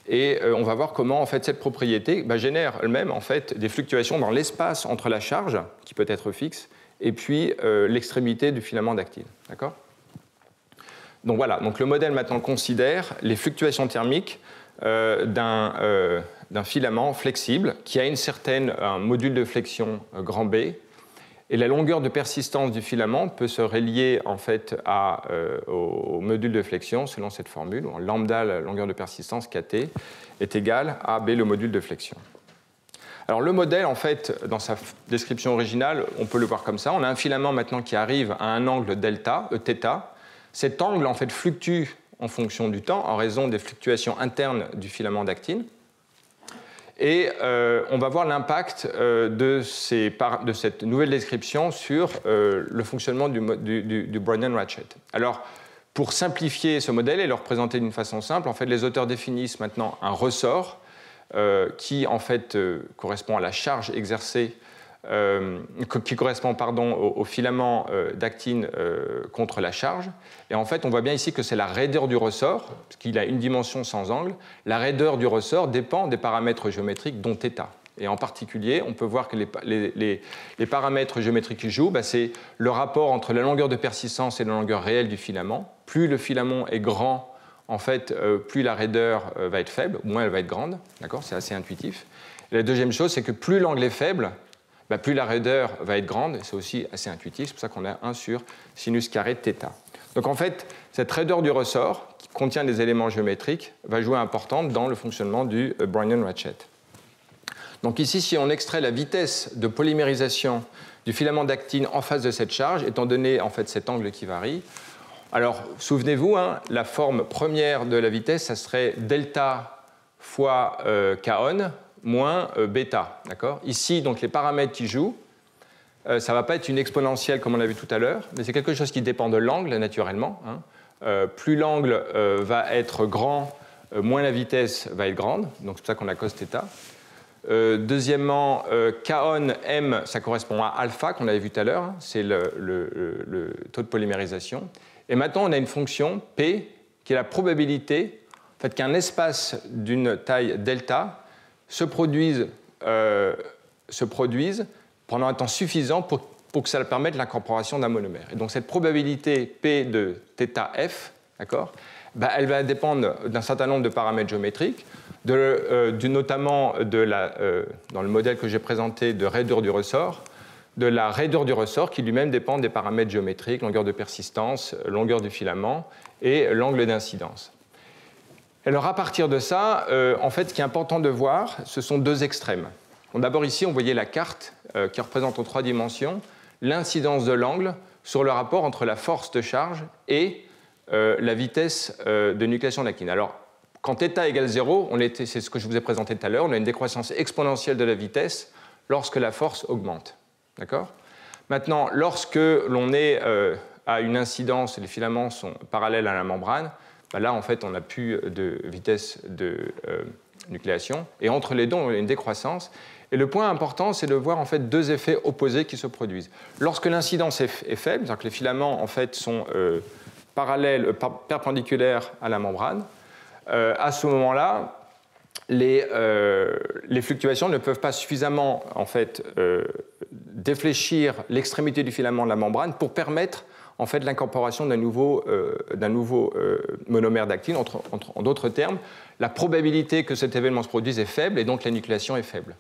et on va voir comment en fait cette propriété génère elle-même en fait des fluctuations dans l'espace entre la charge, qui peut être fixe, et puis l'extrémité du filament d'actine. D'accord ? Donc voilà, donc le modèle maintenant considère les fluctuations thermiques d'un filament flexible qui a un module de flexion grand B, et la longueur de persistance du filament peut se relier en fait au module de flexion selon cette formule, où lambda, la longueur de persistance kT, est égale à B le module de flexion. Alors le modèle, en fait, dans sa description originale, on peut le voir comme ça. On a un filament maintenant qui arrive à un angle delta, θ. Cet angle, en fait, fluctue en fonction du temps, en raison des fluctuations internes du filament d'actine. Et on va voir l'impact de cette nouvelle description sur le fonctionnement du Brownian-Ratchet. Alors, pour simplifier ce modèle et le représenter d'une façon simple, en fait, les auteurs définissent maintenant un ressort qui, en fait, correspond à la charge exercée, qui correspond au filament d'actine contre la charge. Et en fait, on voit bien ici que c'est la raideur du ressort, parce qu'il a une dimension sans angle. La raideur du ressort dépend des paramètres géométriques, dont θ. Et en particulier, on peut voir que les paramètres géométriques qui jouent, c'est le rapport entre la longueur de persistance et la longueur réelle du filament. Plus le filament est grand, en fait, plus la raideur va être faible, moins elle va être grande. D'accord ? C'est assez intuitif. Et la deuxième chose, c'est que plus l'angle est faible, plus la raideur va être grande, c'est aussi assez intuitif, c'est pour ça qu'on a 1 sur sinus carré de θ. Donc en fait, cette raideur du ressort, qui contient des éléments géométriques, va jouer importante dans le fonctionnement du Brownian-Ratchet. Donc ici, si on extrait la vitesse de polymérisation du filament d'actine en face de cette charge, étant donné en fait cet angle qui varie, alors souvenez-vous, la forme première de la vitesse, ça serait delta fois k-on, moins bêta. Ici, donc, les paramètres qui jouent, ça ne va pas être une exponentielle comme on l'a vu tout à l'heure, mais c'est quelque chose qui dépend de l'angle, naturellement. Plus l'angle va être grand, moins la vitesse va être grande, donc c'est pour ça qu'on a cos θ. Deuxièmement, k-on m, ça correspond à alpha, qu'on avait vu tout à l'heure, c'est le taux de polymérisation. Et maintenant, on a une fonction p, qui est la probabilité en fait, qu'un espace d'une taille delta se produisent pendant un temps suffisant pour que ça permette l'incorporation d'un monomère. Et donc cette probabilité P de θf, elle va dépendre d'un certain nombre de paramètres géométriques, notamment dans le modèle que j'ai présenté de raideur du ressort, de la raideur du ressort qui lui-même dépend des paramètres géométriques, longueur de persistance, longueur du filament et l'angle d'incidence. Alors à partir de ça, en fait, ce qui est important de voir, ce sont 2 extrêmes. D'abord ici, on voyait la carte qui représente en 3 dimensions l'incidence de l'angle sur le rapport entre la force de charge et la vitesse de nucléation d'actine. Alors, quand θ égale 0, c'est ce que je vous ai présenté tout à l'heure, on a une décroissance exponentielle de la vitesse lorsque la force augmente. D'accord ? Maintenant, lorsque l'on est à une incidence, les filaments sont parallèles à la membrane, là, en fait, on n'a plus de vitesse de nucléation. Et entre les deux, on a une décroissance. Et le point important, c'est de voir en fait 2 effets opposés qui se produisent. Lorsque l'incidence est faible, c'est-à-dire que les filaments en fait, sont perpendiculaires à la membrane, à ce moment-là, les fluctuations ne peuvent pas suffisamment en fait, défléchir l'extrémité du filament de la membrane pour permettre en fait, l'incorporation d'un nouveau monomère d'actine. En d'autres termes, la probabilité que cet événement se produise est faible et donc la nucléation est faible.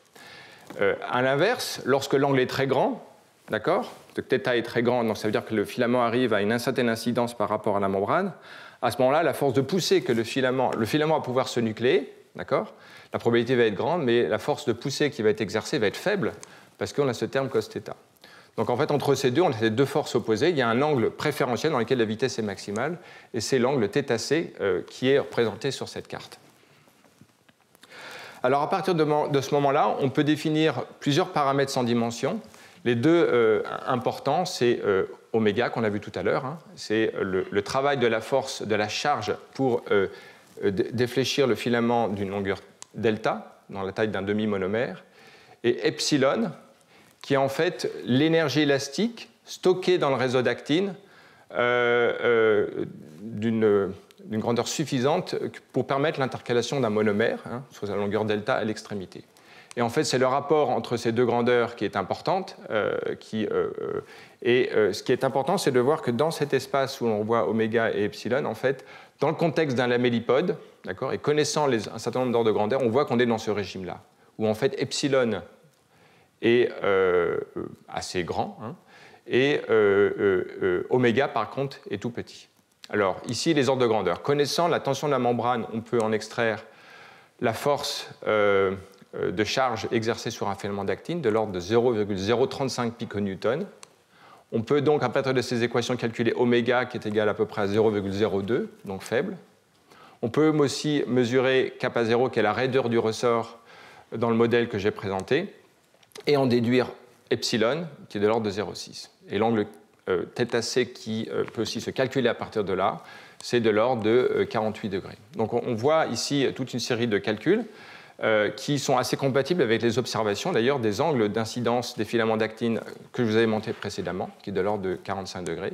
À l'inverse, lorsque l'angle est très grand, d'accord, donc θ est très grand, donc ça veut dire que le filament arrive à une certaine incidence par rapport à la membrane, à ce moment-là, la force de poussée que le filament va pouvoir se nucléer, d'accord, la probabilité va être grande, mais la force de poussée qui va être exercée va être faible parce qu'on a ce terme cos θ. Donc en fait, entre ces deux, on a ces 2 forces opposées. Il y a un angle préférentiel dans lequel la vitesse est maximale, et c'est l'angle θc qui est représenté sur cette carte. Alors à partir de ce moment-là, on peut définir plusieurs paramètres sans dimension Les deux importants, c'est oméga qu'on a vu tout à l'heure, hein. C'est le travail de la force de la charge pour défléchir le filament d'une longueur delta, dans la taille d'un demi-monomère, et epsilon, qui est en fait l'énergie élastique stockée dans le réseau d'actine d'une grandeur suffisante pour permettre l'intercalation d'un monomère, hein, sur sa longueur delta à l'extrémité. Et en fait, c'est le rapport entre ces deux grandeurs qui est importante. Ce qui est important, c'est de voir que dans cet espace où on voit oméga et epsilon, en fait, dans le contexte d'un lamellipode, et connaissant un certain nombre d'ordres de grandeur, on voit qu'on est dans ce régime-là, où en fait epsilon est assez grand, hein, et oméga, par contre, est tout petit. Alors, ici, les ordres de grandeur. Connaissant la tension de la membrane, on peut en extraire la force de charge exercée sur un filament d'actine de l'ordre de 0,035 piconewtons. On peut donc, à partir de ces équations, calculer oméga qui est égal à peu près à 0,02, donc faible. On peut aussi mesurer kappa 0, qui est la raideur du ressort dans le modèle que j'ai présenté, et en déduire epsilon, qui est de l'ordre de 0,6. Et l'angle θc qui peut aussi se calculer à partir de là, c'est de l'ordre de 48 degrés. Donc on voit ici toute une série de calculs qui sont assez compatibles avec les observations, d'ailleurs, des angles d'incidence des filaments d'actine que je vous avais montré précédemment, qui est de l'ordre de 45 degrés.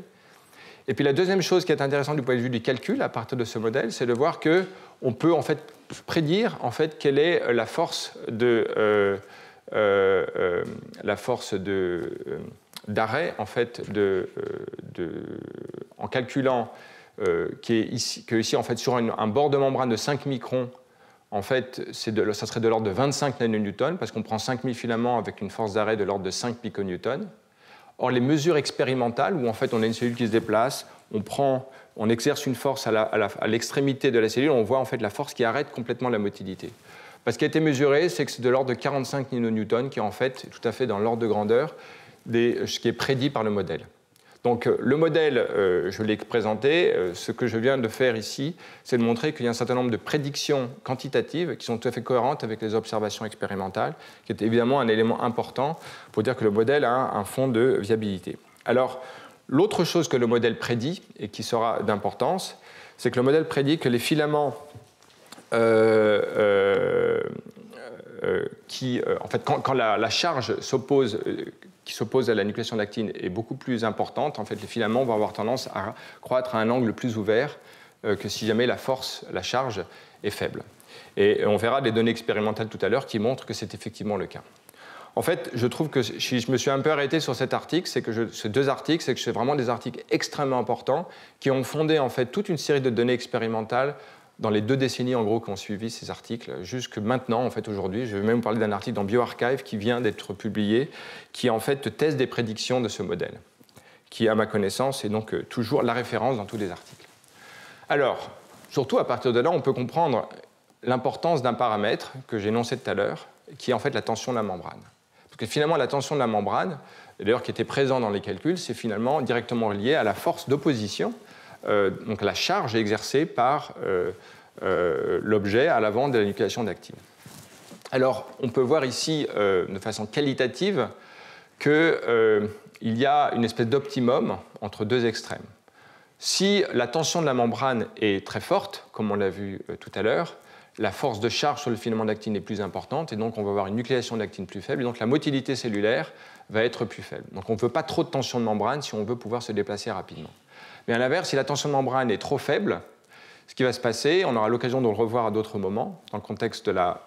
Et puis la deuxième chose qui est intéressante du point de vue du calcul à partir de ce modèle, c'est de voir qu'on peut en fait prédire en fait quelle est la force d'arrêt en fait en calculant que ici en fait sur un bord de membrane de 5 microns. En fait, ça serait de l'ordre de 25 nanonewtons, parce qu'on prend 5000 filaments avec une force d'arrêt de l'ordre de 5 piconewtons. Or, les mesures expérimentales, où en fait on a une cellule qui se déplace, on exerce une force à l'extrémité de la cellule, on voit en fait la force qui arrête complètement la motilité. Ce qui a été mesuré, c'est que c'est de l'ordre de 45 nanonewtons, qui est en fait tout à fait dans l'ordre de grandeur de ce qui est prédit par le modèle. Donc le modèle, je l'ai présenté. Ce que je viens de faire ici, c'est de montrer qu'il y a un certain nombre de prédictions quantitatives qui sont tout à fait cohérentes avec les observations expérimentales, qui est évidemment un élément important pour dire que le modèle a un fond de viabilité. Alors, l'autre chose que le modèle prédit, et qui sera d'importance, c'est que le modèle prédit que les filaments en fait, quand la charge qui s'oppose à la nucléation d'actine est beaucoup plus importante, en fait, les filaments vont avoir tendance à croître à un angle plus ouvert que si jamais la charge est faible. Et on verra des données expérimentales tout à l'heure qui montrent que c'est effectivement le cas. En fait, je trouve que si je me suis un peu arrêté sur cet article, ces deux articles, c'est que c'est vraiment des articles extrêmement importants qui ont fondé en fait toute une série de données expérimentales dans les 2 décennies en gros qui ont suivi ces articles, jusque maintenant, en fait, aujourd'hui. Je vais même vous parler d'un article dans BioArchive qui vient d'être publié, qui en fait teste des prédictions de ce modèle, qui, à ma connaissance, est donc toujours la référence dans tous les articles. Alors, surtout à partir de là, on peut comprendre l'importance d'un paramètre que j'ai énoncé tout à l'heure, qui est en fait la tension de la membrane. Parce que finalement, la tension de la membrane, d'ailleurs qui était présente dans les calculs, c'est finalement directement lié à la force d'opposition, donc la charge exercée par l'objet à l'avant de la nucléation d'actine. Alors, on peut voir ici, de façon qualitative, qu'il y a une espèce d'optimum entre 2 extrêmes. Si la tension de la membrane est très forte, comme on l'a vu tout à l'heure, la force de charge sur le filament d'actine est plus importante, et donc on va avoir une nucléation d'actine plus faible, et donc la motilité cellulaire va être plus faible. Donc on ne veut pas trop de tension de membrane si on veut pouvoir se déplacer rapidement. Mais à l'inverse, si la tension de membrane est trop faible, ce qui va se passer, on aura l'occasion de le revoir à d'autres moments, dans le contexte de la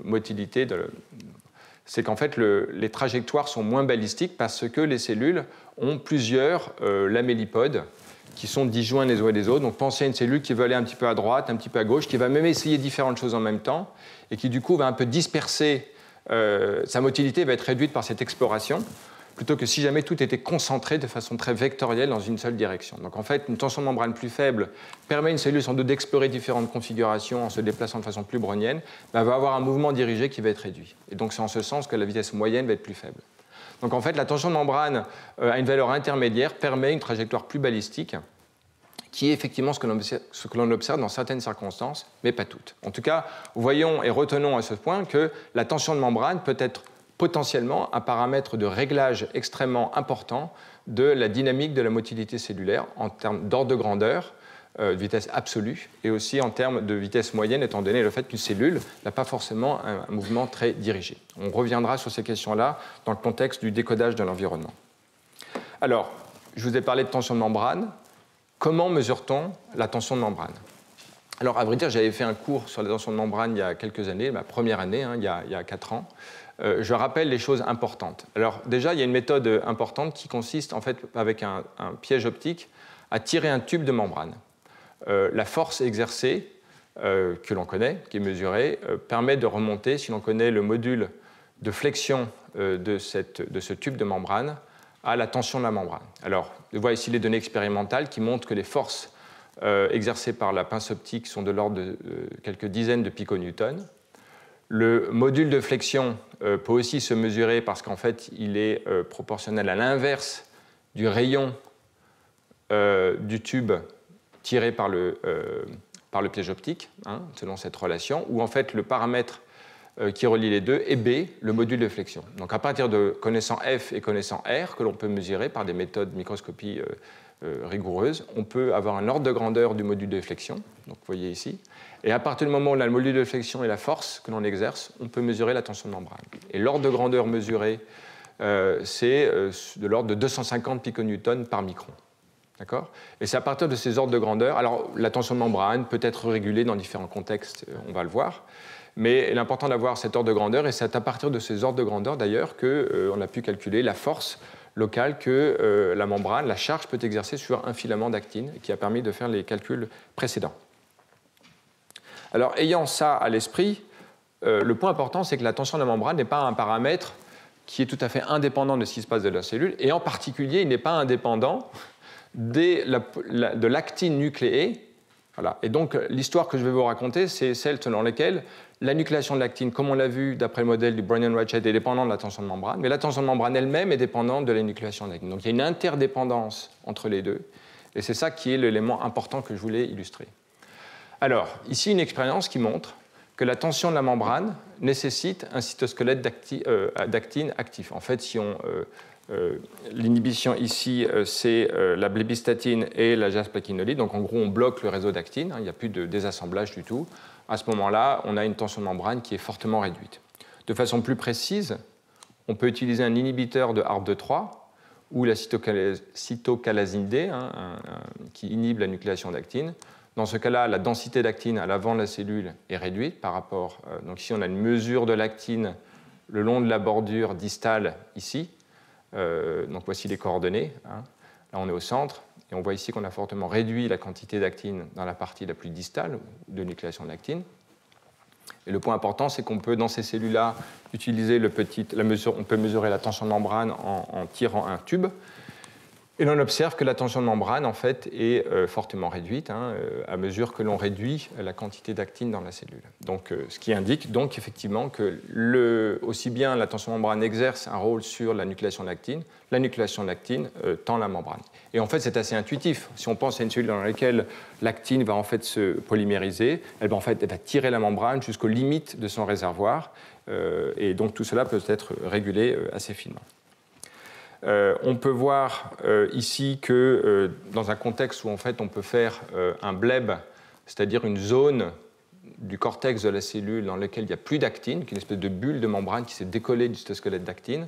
motilité, c'est qu'en fait les trajectoires sont moins balistiques parce que les cellules ont plusieurs lamellipodes qui sont disjoints les uns des autres. Donc pensez à une cellule qui veut aller un petit peu à droite, un petit peu à gauche, qui va même essayer différentes choses en même temps, et qui du coup va un peu disperser, sa motilité va être réduite par cette exploration, plutôt que si jamais tout était concentré de façon très vectorielle dans une seule direction. Donc en fait, une tension de membrane plus faible permet à une cellule sans doute d'explorer différentes configurations en se déplaçant de façon plus brownienne, mais elle va avoir un mouvement dirigé qui va être réduit. Et donc c'est en ce sens que la vitesse moyenne va être plus faible. Donc en fait, la tension de membrane à une valeur intermédiaire permet une trajectoire plus balistique, qui est effectivement ce que l'on observe dans certaines circonstances, mais pas toutes. En tout cas, voyons et retenons à ce point que la tension de membrane peut être potentiellement un paramètre de réglage extrêmement important de la dynamique de la motilité cellulaire en termes d'ordre de grandeur, de vitesse absolue, et aussi en termes de vitesse moyenne, étant donné le fait qu'une cellule n'a pas forcément un mouvement très dirigé. On reviendra sur ces questions-là dans le contexte du décodage de l'environnement. Alors, je vous ai parlé de tension de membrane. Comment mesure-t-on la tension de membrane? Alors, à vrai dire, j'avais fait un cours sur la tension de membrane il y a quelques années, ma première année, il y a 4 ans. Je rappelle les choses importantes. Alors, déjà, il y a une méthode importante qui consiste, en fait, avec un piège optique, à tirer un tube de membrane. La force exercée, que l'on connaît, qui est mesurée, permet de remonter, si l'on connaît le module de flexion de ce tube de membrane, à la tension de la membrane. Alors, je vois ici les données expérimentales qui montrent que les forces exercées par la pince optique sont de l'ordre de quelques dizaines de piconewtons. Le module de flexion peut aussi se mesurer parce qu'en fait, il est proportionnel à l'inverse du rayon du tube tiré par le piège optique, selon cette relation, où en fait le paramètre qui relie les deux est B, le module de flexion. Donc à partir de connaissant F et connaissant R, que l'on peut mesurer par des méthodes de microscopie rigoureuses, on peut avoir un ordre de grandeur du module de flexion, donc vous voyez ici, et à partir du moment où on a le module de flexion et la force que l'on exerce, on peut mesurer la tension de membrane. Et l'ordre de grandeur mesuré, c'est de l'ordre de 250 piconewtons par micron. D'accord ? Et c'est à partir de ces ordres de grandeur. Alors, la tension de membrane peut être régulée dans différents contextes, on va le voir, mais il est important d'avoir cet ordre de grandeur, et c'est à partir de ces ordres de grandeur, d'ailleurs, qu'on a pu calculer la force locale que la membrane, la charge, peut exercer sur un filament d'actine, qui a permis de faire les calculs précédents. Alors, ayant ça à l'esprit, le point important, c'est que la tension de la membrane n'est pas un paramètre qui est tout à fait indépendant de ce qui se passe dans la cellule, et en particulier, il n'est pas indépendant de l'actine nucléée. Voilà. Et donc, l'histoire que je vais vous raconter, c'est celle selon laquelle la nucléation de l'actine, comme on l'a vu d'après le modèle du Brownian-Ratchet, est dépendante de la tension de membrane, mais la tension de membrane elle-même est dépendante de la nucléation de l'actine. Donc, il y a une interdépendance entre les deux, et c'est ça qui est l'élément important que je voulais illustrer. Alors, ici, une expérience qui montre que la tension de la membrane nécessite un cytosquelette d'actine actif. En fait, si on l'inhibition ici, c'est la blebistatine et la jasplaquinolide. Donc en gros, on bloque le réseau d'actine, il n'y a plus de désassemblage du tout. À ce moment-là, on a une tension de membrane qui est fortement réduite. De façon plus précise, on peut utiliser un inhibiteur de ARP2/3 ou la cytocalasine D, qui inhibe la nucléation d'actine. Dans ce cas-là, la densité d'actine à l'avant de la cellule est réduite par rapport. Donc ici, on a une mesure de l'actine le long de la bordure distale ici. Donc voici les coordonnées. Là, on est au centre, et on voit ici qu'on a fortement réduit la quantité d'actine dans la partie la plus distale de nucléation d'actine. Et le point important, c'est qu'on peut, dans ces cellules-là, utiliser on peut mesurer la tension de membrane en tirant un tube. Et l'on observe que la tension de membrane, en fait, est fortement réduite à mesure que l'on réduit la quantité d'actine dans la cellule. Donc, ce qui indique donc effectivement que aussi bien la tension de membrane exerce un rôle sur la nucléation d'actine tend la membrane. Et en fait, c'est assez intuitif. Si on pense à une cellule dans laquelle l'actine va en fait se polymériser, elle va tirer la membrane jusqu'aux limites de son réservoir. Et donc, tout cela peut être régulé assez finement. On peut voir ici que dans un contexte où en fait, on peut faire un bleb, c'est-à-dire une zone du cortex de la cellule dans laquelle il n'y a plus d'actine, qui est une espèce de bulle de membrane qui s'est décollée du cytosquelette d'actine,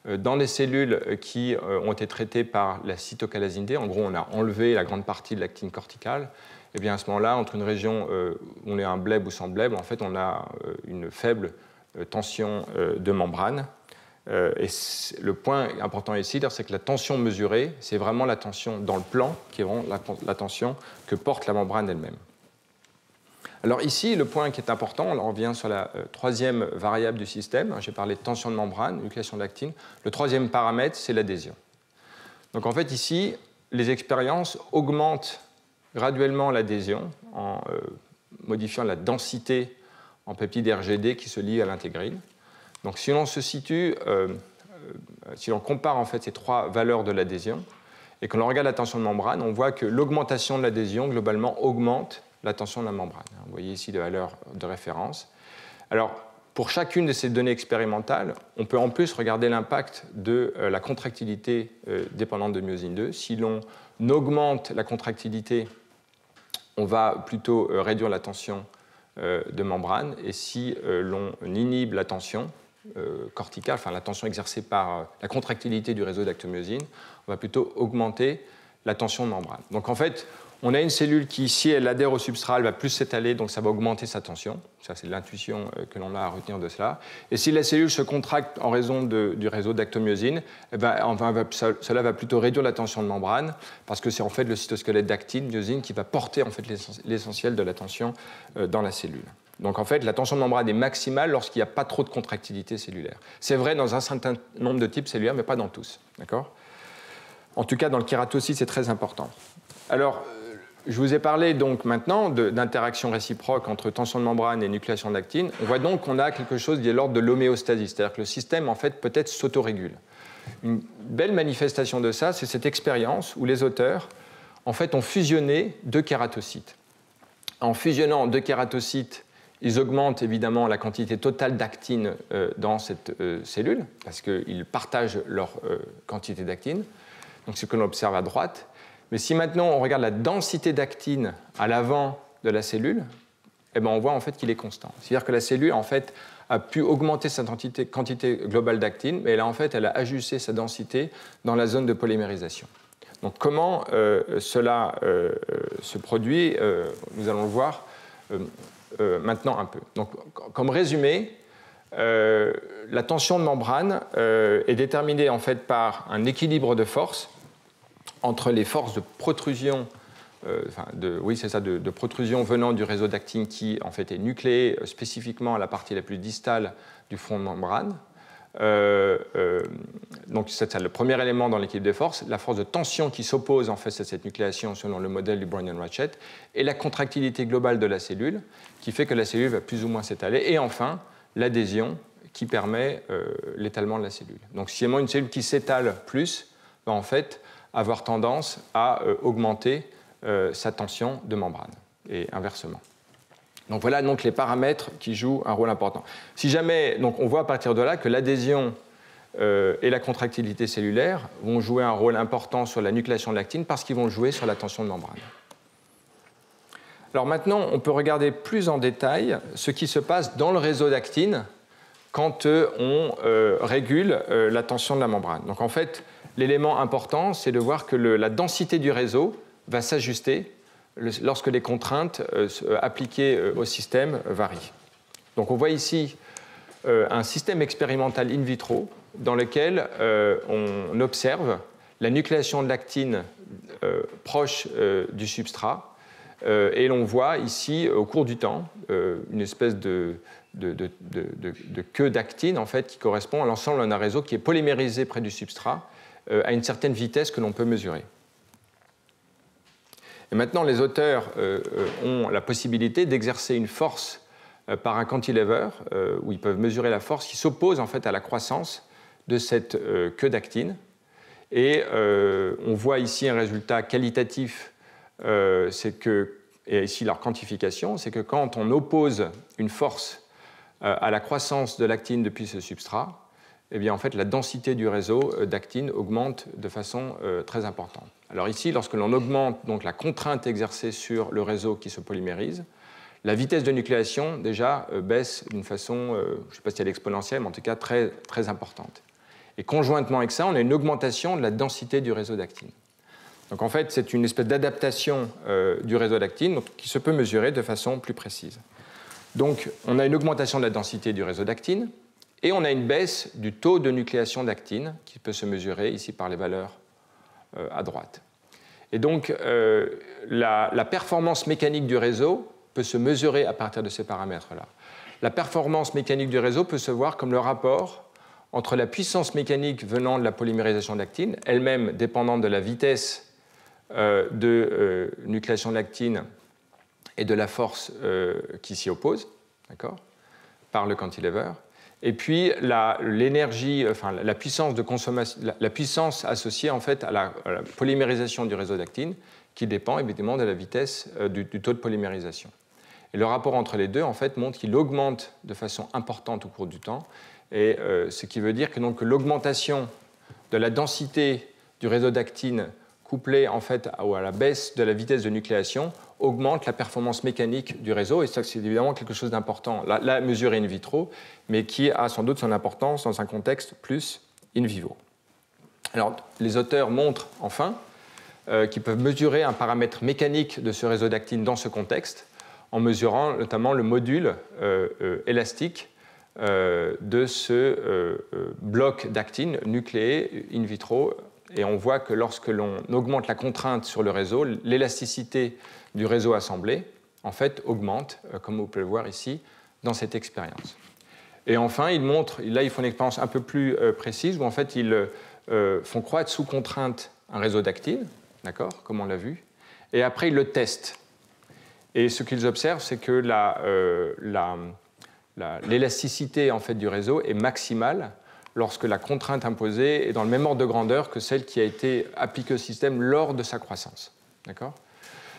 dans les cellules qui ont été traitées par la cytocalasine D, en gros on a enlevé la grande partie de l'actine corticale, et bien à ce moment-là, entre une région où on est un bleb ou sans bleb, en fait on a une faible tension de membrane. Et le point important ici, c'est que la tension mesurée, c'est vraiment la tension dans le plan, qui est vraiment la tension que porte la membrane elle-même. Alors ici, le point qui est important, on revient sur la troisième variable du système. J'ai parlé de tension de membrane, nucléation d'actine. Le troisième paramètre, c'est l'adhésion. Donc en fait, ici, les expériences augmentent graduellement l'adhésion en modifiant la densité en peptide RGD qui se lie à l'intégrine. Donc si l'on se situe, si l'on compare en fait ces trois valeurs de l'adhésion et que l'on regarde la tension de membrane, on voit que l'augmentation de l'adhésion globalement augmente la tension de la membrane. Vous voyez ici les valeurs de référence. Alors pour chacune de ces données expérimentales, on peut en plus regarder l'impact de la contractilité dépendante de myosine 2. Si l'on augmente la contractilité, on va plutôt réduire la tension de membrane, et si l'on inhibe la tension corticale, enfin la tension exercée par la contractilité du réseau d'actomyosine, on va plutôt augmenter la tension de membrane. Donc en fait, on a une cellule qui, si elle adhère au substrat, elle va plus s'étaler, donc ça va augmenter sa tension. Ça, c'est l'intuition que l'on a à retenir de cela. Et si la cellule se contracte en raison du réseau d'actomyosine, cela va plutôt réduire la tension de membrane, parce que c'est en fait le cytosquelette d'actine, myosine, qui va porter en fait l'essentiel de la tension dans la cellule. Donc en fait, la tension de membrane est maximale lorsqu'il n'y a pas trop de contractilité cellulaire. C'est vrai dans un certain nombre de types cellulaires, mais pas dans tous. D'accord ? En tout cas, dans le kératocyte, c'est très important. Alors, je vous ai parlé donc maintenant d'interaction réciproque entre tension de membrane et nucléation d'actine. On voit donc qu'on a quelque chose qui est de l'ordre de l'homéostasie, c'est-à-dire que le système en fait peut-être s'autorégule. Une belle manifestation de ça, c'est cette expérience où les auteurs en fait ont fusionné deux kératocytes. En fusionnant deux kératocytes, ils augmentent évidemment la quantité totale d'actine dans cette cellule, parce qu'ils partagent leur quantité d'actine. Donc c'est ce que l'on observe à droite. Mais si maintenant on regarde la densité d'actine à l'avant de la cellule, eh ben on voit en fait qu'il est constant. C'est-à-dire que la cellule en fait a pu augmenter sa quantité globale d'actine, mais elle a ajusté sa densité dans la zone de polymérisation. Donc comment cela se produit, nous allons le voir maintenant un peu. Donc comme résumé, la tension de membrane est déterminée en fait par un équilibre de force entre les forces de protrusion, de protrusion venant du réseau d'actine qui en fait est nucléé spécifiquement à la partie la plus distale du front de membrane. Donc c'est le premier élément dans l'équilibre des forces, la force de tension qui s'oppose en fait à cette nucléation selon le modèle du Brownian-Ratchet, et la contractilité globale de la cellule qui fait que la cellule va plus ou moins s'étaler, et enfin l'adhésion qui permet l'étalement de la cellule. Donc si une cellule qui s'étale plus, va en fait avoir tendance à augmenter sa tension de membrane, et inversement. Donc voilà donc les paramètres qui jouent un rôle important. Si jamais, donc on voit à partir de là que l'adhésion et la contractilité cellulaire vont jouer un rôle important sur la nucléation de l'actine parce qu'ils vont jouer sur la tension de membrane. Alors maintenant, on peut regarder plus en détail ce qui se passe dans le réseau d'actine quand on régule la tension de la membrane. Donc en fait, l'élément important, c'est de voir que la densité du réseau va s'ajuster lorsque les contraintes appliquées au système varient. Donc on voit ici un système expérimental in vitro dans lequel on observe la nucléation de l'actine proche du substrat, et l'on voit ici au cours du temps une espèce de queue d'actine en fait, qui correspond à l'ensemble d'un réseau qui est polymérisé près du substrat à une certaine vitesse que l'on peut mesurer. Et maintenant, les auteurs ont la possibilité d'exercer une force par un cantilever, où ils peuvent mesurer la force qui s'oppose en fait à la croissance de cette queue d'actine. Et on voit ici un résultat qualitatif, et ici leur quantification, c'est que quand on oppose une force à la croissance de l'actine depuis ce substrat, eh bien, en fait, la densité du réseau d'actine augmente de façon très importante. Alors ici, lorsque l'on augmente donc, la contrainte exercée sur le réseau qui se polymérise, la vitesse de nucléation déjà baisse d'une façon, je ne sais pas si elle est exponentielle, mais en tout cas très, très importante. Et conjointement avec ça, on a une augmentation de la densité du réseau d'actine. Donc en fait, c'est une espèce d'adaptation du réseau d'actine qui se peut mesurer de façon plus précise. Donc on a une augmentation de la densité du réseau d'actine, et on a une baisse du taux de nucléation d'actine qui peut se mesurer ici par les valeurs à droite. Et donc, la performance mécanique du réseau peut se mesurer à partir de ces paramètres-là. La performance mécanique du réseau peut se voir comme le rapport entre la puissance mécanique venant de la polymérisation d'actine, elle-même dépendante de la vitesse de nucléation d'actine et de la force qui s'y oppose, d'accord, par le cantilever. Et puis l'énergie, enfin la puissance de consommation, la puissance associée en fait à la polymérisation du réseau d'actine, qui dépend évidemment de la vitesse du taux de polymérisation. Et le rapport entre les deux, en fait, montre qu'il augmente de façon importante au cours du temps, et ce qui veut dire que, donc, l'augmentation de la densité du réseau d'actine couplée en fait à la baisse de la vitesse de nucléation augmente la performance mécanique du réseau, et ça c'est évidemment quelque chose d'important, la mesurer in vitro, mais qui a sans doute son importance dans un contexte plus in vivo. Alors, les auteurs montrent enfin qu'ils peuvent mesurer un paramètre mécanique de ce réseau d'actine dans ce contexte, en mesurant notamment le module élastique de ce bloc d'actine nucléé in vitro. Et on voit que lorsque l'on augmente la contrainte sur le réseau, l'élasticité du réseau assemblé en fait augmente, comme vous pouvez le voir ici, dans cette expérience. Et enfin, ils montrent, là ils font une expérience un peu plus précise, où en fait ils font croître sous contrainte un réseau d'actine, d'accord, comme on l'a vu, et après ils le testent. Et ce qu'ils observent, c'est que l'élasticité en fait, du réseau est maximale lorsque la contrainte imposée est dans le même ordre de grandeur que celle qui a été appliquée au système lors de sa croissance. D'accord ?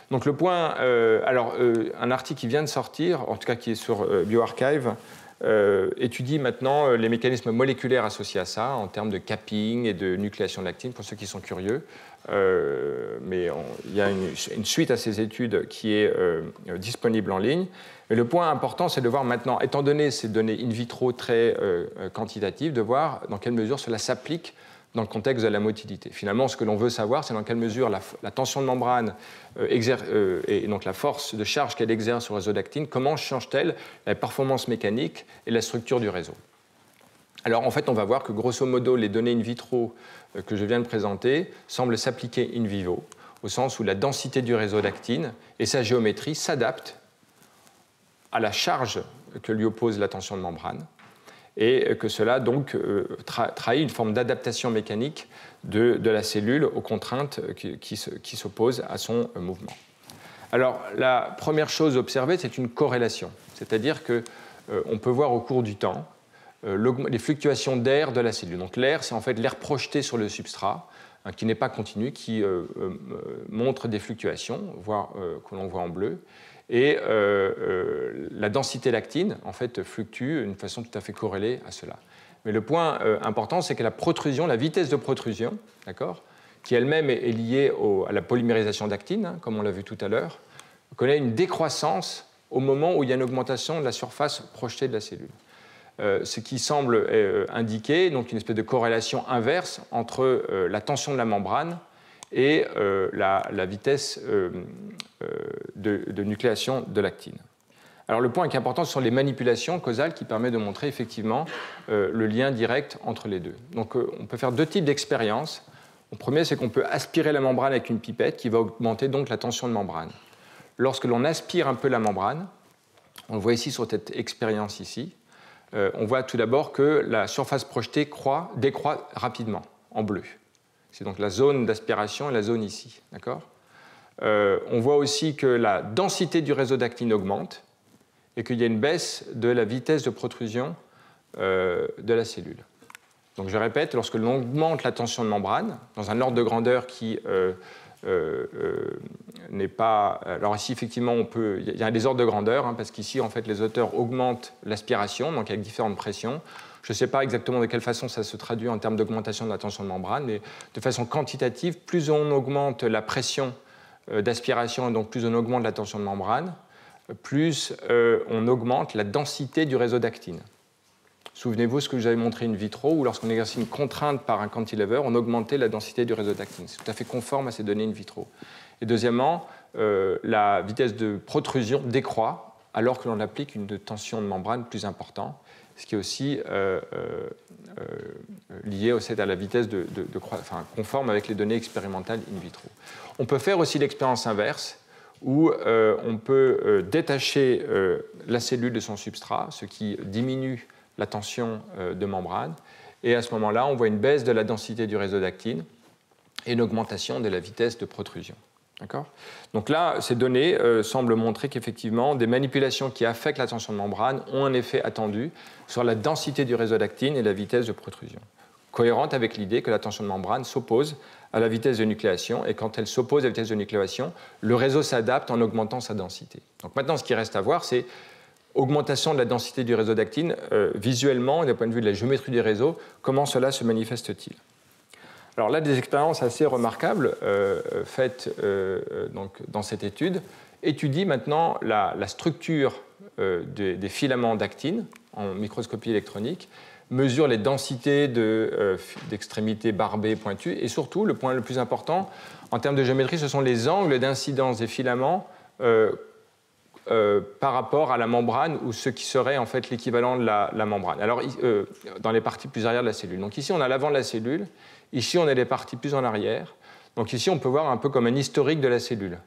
Donc le point, un article qui vient de sortir, en tout cas qui est sur bioRxiv, étudie maintenant les mécanismes moléculaires associés à ça, en termes de capping et de nucléation de l'actine, pour ceux qui sont curieux. Mais il y a une suite à ces études qui est disponible en ligne. Mais le point important, c'est de voir maintenant, étant donné ces données in vitro très quantitatives, de voir dans quelle mesure cela s'applique dans le contexte de la motilité. Finalement, ce que l'on veut savoir, c'est dans quelle mesure la tension de membrane et donc la force de charge qu'elle exerce sur le réseau d'actine, comment change-t-elle la performance mécanique et la structure du réseau. Alors en fait, on va voir que grosso modo, les données in vitro que je viens de présenter semblent s'appliquer in vivo, au sens où la densité du réseau d'actine et sa géométrie s'adaptent à la charge que lui oppose la tension de membrane, et que cela donc trahit une forme d'adaptation mécanique de la cellule aux contraintes qui s'opposent à son mouvement. Alors la première chose observée, c'est une corrélation, c'est-à-dire qu'on peut voir au cours du temps les fluctuations d'air de la cellule. Donc l'air, c'est en fait l'air projeté sur le substrat, qui n'est pas continu, qui montre des fluctuations, que l'on voit en bleu. Et la densité lactine, en fait, fluctue d'une façon tout à fait corrélée à cela. Mais le point important, c'est que la protrusion, la vitesse de protrusion, d'accord, qui elle-même est liée à la polymérisation d'actine, comme on l'a vu tout à l'heure, connaît une décroissance au moment où il y a une augmentation de la surface projetée de la cellule. Ce qui semble indiquer donc, une espèce de corrélation inverse entre la tension de la membrane et la vitesse de nucléation de l'actine. Alors le point qui est important, ce sont les manipulations causales qui permettent de montrer effectivement le lien direct entre les deux. Donc on peut faire deux types d'expériences. Le premier, c'est qu'on peut aspirer la membrane avec une pipette qui va augmenter donc la tension de membrane. Lorsque l'on aspire un peu la membrane, on le voit ici sur cette expérience ici, on voit tout d'abord que la surface projetée décroît rapidement, en bleu. C'est donc la zone d'aspiration et la zone ici. D'accord ? On voit aussi que la densité du réseau d'actine augmente et qu'il y a une baisse de la vitesse de protrusion de la cellule. Donc je répète, lorsque l'on augmente la tension de membrane, dans un ordre de grandeur qui n'est pas... Alors ici, effectivement, il y a des ordres de grandeur, parce qu'ici, en fait, les auteurs augmentent l'aspiration, donc avec différentes pressions. Je ne sais pas exactement de quelle façon ça se traduit en termes d'augmentation de la tension de membrane, mais de façon quantitative, plus on augmente la pression d'aspiration, et donc plus on augmente la tension de membrane, plus on augmente la densité du réseau d'actine. Souvenez-vous ce que je vous avais montré in vitro, où lorsqu'on exerçait une contrainte par un cantilever, on augmentait la densité du réseau d'actine. C'est tout à fait conforme à ces données in vitro. Et deuxièmement, la vitesse de protrusion décroît alors que l'on applique une tension de membrane plus importante, ce qui est aussi lié à la vitesse conforme avec les données expérimentales in vitro. On peut faire aussi l'expérience inverse, où on peut détacher la cellule de son substrat, ce qui diminue la tension de membrane, et à ce moment-là, on voit une baisse de la densité du réseau d'actine et une augmentation de la vitesse de protrusion. D'accord ? Donc là, ces données semblent montrer qu'effectivement, des manipulations qui affectent la tension de membrane ont un effet attendu sur la densité du réseau d'actine et la vitesse de protrusion, cohérente avec l'idée que la tension de membrane s'oppose à la vitesse de nucléation, et quand elle s'oppose à la vitesse de nucléation, le réseau s'adapte en augmentant sa densité. Donc maintenant, ce qui reste à voir, c'est augmentation de la densité du réseau d'actine, visuellement, d'un point de vue de la géométrie du réseau, comment cela se manifeste-t-il? Alors là, des expériences assez remarquables faites donc, dans cette étude étudient maintenant la structure des filaments d'actine en microscopie électronique, mesurent les densités d'extrémités barbées pointues, et surtout, le point le plus important en termes de géométrie, ce sont les angles d'incidence des filaments par rapport à la membrane, ou ce qui serait en fait l'équivalent de la membrane. Alors, dans les parties plus arrière de la cellule. Donc ici, on a l'avant de la cellule. Ici, on a les parties plus en arrière. Donc ici, on peut voir un peu comme un historique de la cellule.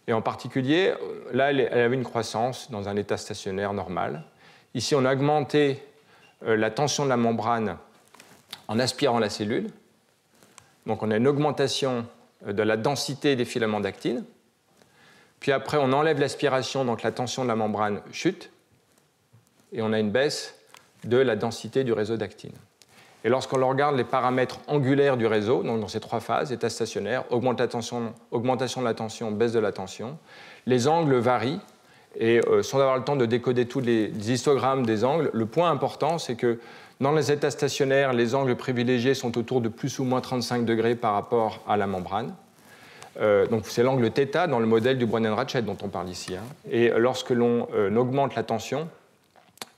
Et en particulier, là, elle avait une croissance dans un état stationnaire normal. Ici, on a augmenté la tension de la membrane en aspirant la cellule. Donc on a une augmentation de la densité des filaments d'actine. Puis après, on enlève l'aspiration, donc la tension de la membrane chute. Et on a une baisse de la densité du réseau d'actine. Et lorsqu'on regarde les paramètres angulaires du réseau, donc dans ces trois phases, état stationnaire, augmentation de la tension, baisse de la tension, les angles varient. Et sans avoir le temps de décoder tous les histogrammes des angles, le point important, c'est que dans les états stationnaires, les angles privilégiés sont autour de plus ou moins 35 degrés par rapport à la membrane. Donc c'est l'angle θ dans le modèle du Brennan-Ratchet dont on parle ici. Et lorsque l'on augmente la tension,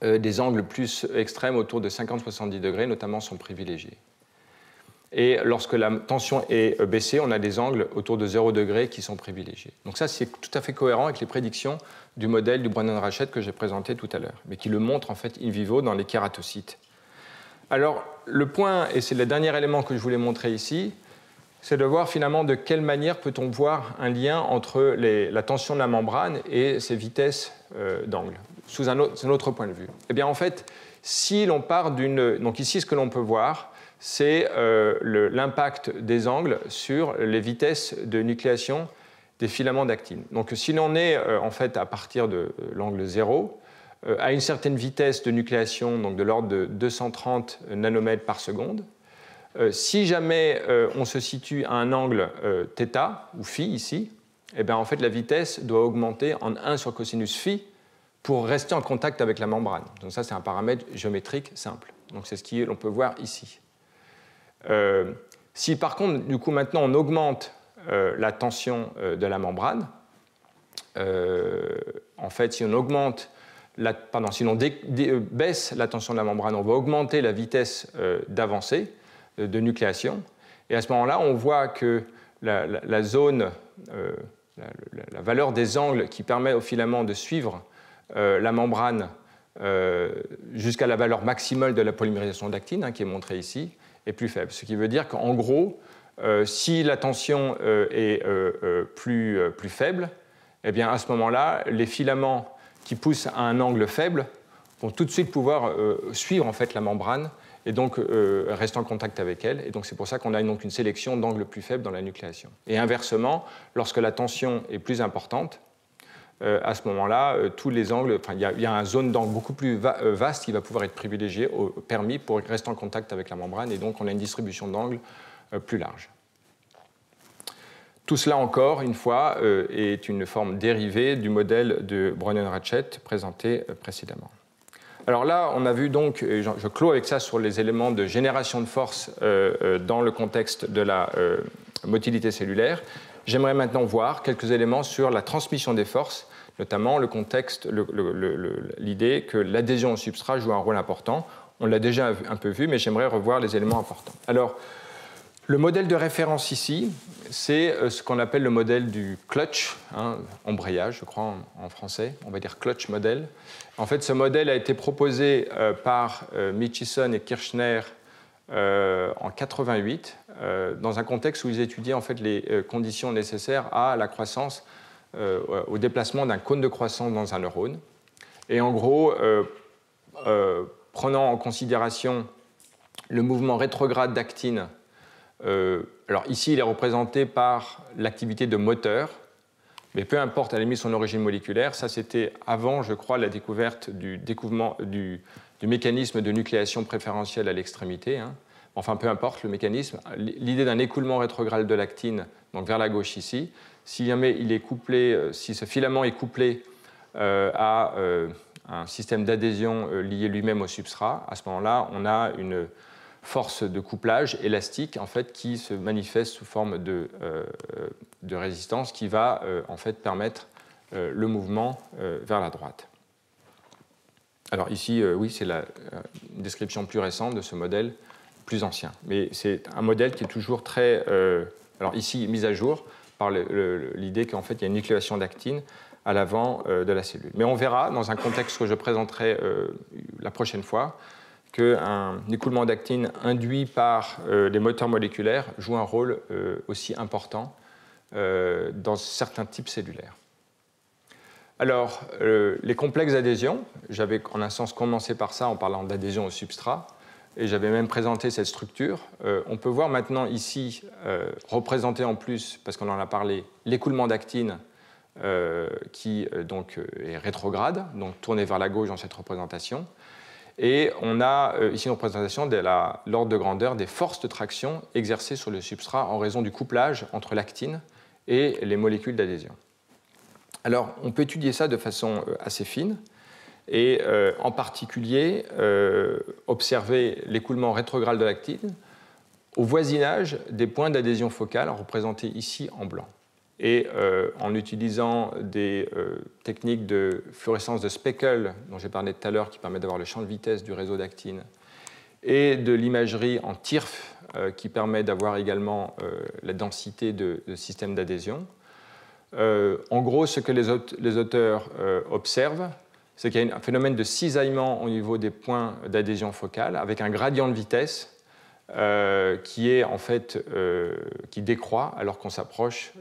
des angles plus extrêmes autour de 50-70 degrés, notamment, sont privilégiés. Et lorsque la tension est baissée, on a des angles autour de 0 degré qui sont privilégiés. Donc ça, c'est tout à fait cohérent avec les prédictions du modèle du Brennan-Ratchet que j'ai présenté tout à l'heure, mais qui le montre en fait in vivo dans les kératocytes. Alors, le point, et c'est le dernier élément que je voulais montrer ici, c'est de voir finalement de quelle manière peut-on voir un lien entre la tension de la membrane et ses vitesses d'angle, sous un autre point de vue. Eh bien, en fait, si l'on part d'une... Donc ici, ce que l'on peut voir, c'est l'impact des angles sur les vitesses de nucléation des filaments d'actine. Donc si l'on est en fait à partir de l'angle 0, à une certaine vitesse de nucléation, donc de l'ordre de 230 nanomètres par seconde, si jamais on se situe à un angle θ, ou phi ici, eh bien, en fait, la vitesse doit augmenter en 1 sur cosinus phi pour rester en contact avec la membrane. Donc ça, c'est un paramètre géométrique simple. Donc c'est ce qu'on peut voir ici. Si par contre, du coup, maintenant, on augmente la tension de la membrane, en fait, si on augmente si l'on baisse la tension de la membrane, on va augmenter la vitesse d'avancée de nucléation. Et à ce moment-là, on voit que la zone, la valeur des angles qui permet au filament de suivre la membrane jusqu'à la valeur maximale de la polymérisation d'actine, qui est montrée ici, est plus faible. Ce qui veut dire qu'en gros, si la tension est plus faible, eh bien à ce moment-là, les filaments qui poussent à un angle faible vont tout de suite pouvoir suivre en fait la membrane et donc rester en contact avec elle. Et donc c'est pour ça qu'on a donc une sélection d'angles plus faibles dans la nucléation. Et inversement, lorsque la tension est plus importante, à ce moment-là, tous les angles, il y a une zone d'angle beaucoup plus vaste qui va pouvoir être privilégiée, permis pour rester en contact avec la membrane, et donc on a une distribution d'angles plus large. Tout cela encore, une fois, est une forme dérivée du modèle de Brennan-Ratchet présenté précédemment. Alors là, on a vu donc, et je clôt avec ça sur les éléments de génération de force dans le contexte de la motilité cellulaire. J'aimerais maintenant voir quelques éléments sur la transmission des forces, notamment le contexte, l'idée que l'adhésion au substrat joue un rôle important. On l'a déjà un peu vu, mais j'aimerais revoir les éléments importants. Alors, le modèle de référence ici, c'est ce qu'on appelle le modèle du clutch, embrayage, je crois en français, on va dire clutch model. En fait, ce modèle a été proposé par Mitchison et Kirchner en 88, dans un contexte où ils étudiaient en fait les conditions nécessaires à la croissance, au déplacement d'un cône de croissance dans un neurone. Et en gros, prenant en considération le mouvement rétrograde d'actine, alors ici, il est représenté par l'activité de moteur, mais peu importe à la limite son origine moléculaire, ça c'était avant, je crois, la découverte du mécanisme de nucléation préférentielle à l'extrémité. enfin peu importe le mécanisme, l'idée d'un écoulement rétrograde de l'actine, donc vers la gauche ici, si jamais il est couplé, si ce filament est couplé à un système d'adhésion lié lui-même au substrat, à ce moment-là, on a une force de couplage élastique en fait, qui se manifeste sous forme de résistance qui va en fait, permettre le mouvement vers la droite. Alors ici, oui, c'est une description plus récente de ce modèle plus ancien. Mais c'est un modèle qui est toujours très, alors ici, mis à jour par l'idée qu'en fait, il y a une nucléation d'actine à l'avant de la cellule. Mais on verra, dans un contexte que je présenterai la prochaine fois, qu'un écoulement d'actine induit par des moteurs moléculaires joue un rôle aussi important dans certains types cellulaires. Alors, les complexes d'adhésion, j'avais en un sens commencé par ça en parlant d'adhésion au substrat, et j'avais même présenté cette structure. On peut voir maintenant ici, représenté en plus, parce qu'on en a parlé, l'écoulement d'actine qui donc, est rétrograde, donc tourné vers la gauche dans cette représentation. Et on a ici une représentation de l'ordre de grandeur des forces de traction exercées sur le substrat en raison du couplage entre l'actine et les molécules d'adhésion. Alors, on peut étudier ça de façon assez fine et en particulier observer l'écoulement rétrograde de l'actine au voisinage des points d'adhésion focale représentés ici en blanc. Et en utilisant des techniques de fluorescence de speckle, dont j'ai parlé tout à l'heure, qui permettent d'avoir le champ de vitesse du réseau d'actine, et de l'imagerie en TIRF, qui permet d'avoir également la densité de systèmes d'adhésion. En gros, ce que les auteurs observent, c'est qu'il y a un phénomène de cisaillement au niveau des points d'adhésion focale, avec un gradient de vitesse qui est en fait qui décroît alors qu'on s'approche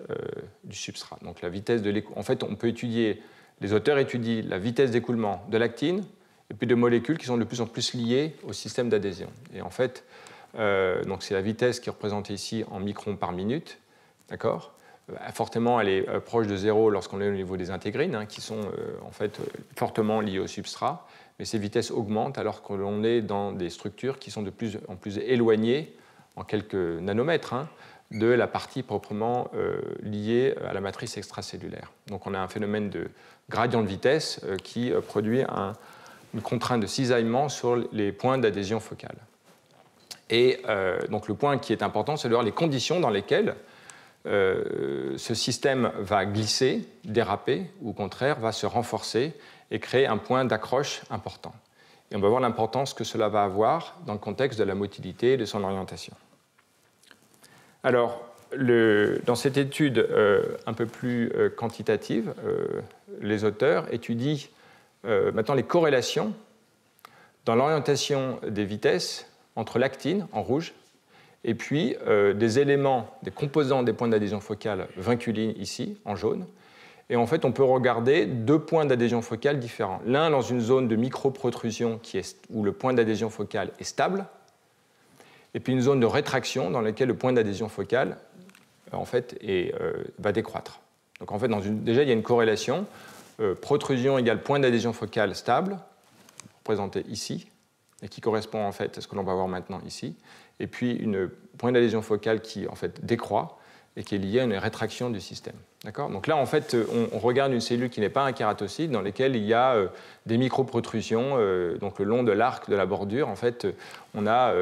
du substrat. Donc la vitesse de en fait, on peut étudier, les auteurs étudient la vitesse d'écoulement de l'actine et puis de molécules qui sont de plus en plus liées au système d'adhésion. Et en fait, donc c'est la vitesse qui est représentée ici en microns par minute, d'accord. Fortement, elle est proche de 0 lorsqu'on est au niveau des intégrines, qui sont en fait fortement liées au substrat, mais ces vitesses augmentent alors que l'on est dans des structures qui sont de plus en plus éloignées, en quelques nanomètres, de la partie proprement liée à la matrice extracellulaire. Donc on a un phénomène de gradient de vitesse qui produit une contrainte de cisaillement sur les points d'adhésion focale. Et donc le point qui est important, c'est de voir les conditions dans lesquelles ce système va glisser, déraper, ou au contraire va se renforcer et créer un point d'accroche important. Et on va voir l'importance que cela va avoir dans le contexte de la motilité et de son orientation. Alors, dans cette étude un peu plus quantitative, les auteurs étudient maintenant les corrélations dans l'orientation des vitesses entre l'actine, en rouge, et puis des éléments, des composants des points d'adhésion focale vinculines ici, en jaune. Et en fait, on peut regarder deux points d'adhésion focale différents. L'un dans une zone de micro-protrusion où le point d'adhésion focale est stable, et puis une zone de rétraction dans laquelle le point d'adhésion focale en fait, va décroître. Donc en fait, déjà, il y a une corrélation. Protrusion égale point d'adhésion focale stable, représenté ici, et qui correspond en fait à ce que l'on va voir maintenant ici, et puis une point d'adhésion focale qui en fait décroît et qui est liée à une rétraction du système. D'accord ? Donc là, en fait, on regarde une cellule qui n'est pas un kératocyte, dans laquelle il y a des micro-protrusions, donc le long de l'arc de la bordure, en fait, on a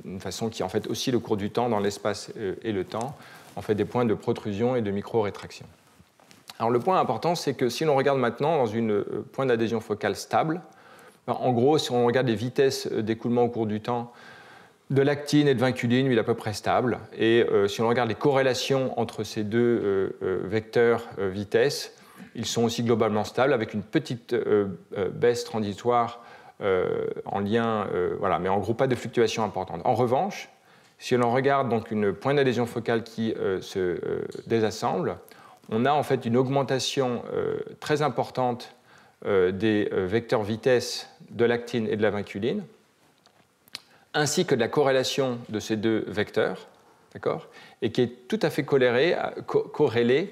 une façon qui en fait oscille au cours du temps dans l'espace et le temps, en fait des points de protrusion et de micro-rétraction. Alors le point important, c'est que si l'on regarde maintenant dans une point d'adhésion focale stable, en gros, si on regarde les vitesses d'écoulement au cours du temps de l'actine et de vinculine, il est à peu près stable. Et si on regarde les corrélations entre ces deux vecteurs vitesse, ils sont aussi globalement stables, avec une petite baisse transitoire en lien, voilà, mais en gros pas de fluctuation importante. En revanche, si l'on regarde donc une pointe d'adhésion focale qui se désassemble, on a en fait une augmentation très importante des vecteurs vitesse de l'actine et de la vinculine, ainsi que de la corrélation de ces deux vecteurs, d'accord, et qui est tout à fait corrélée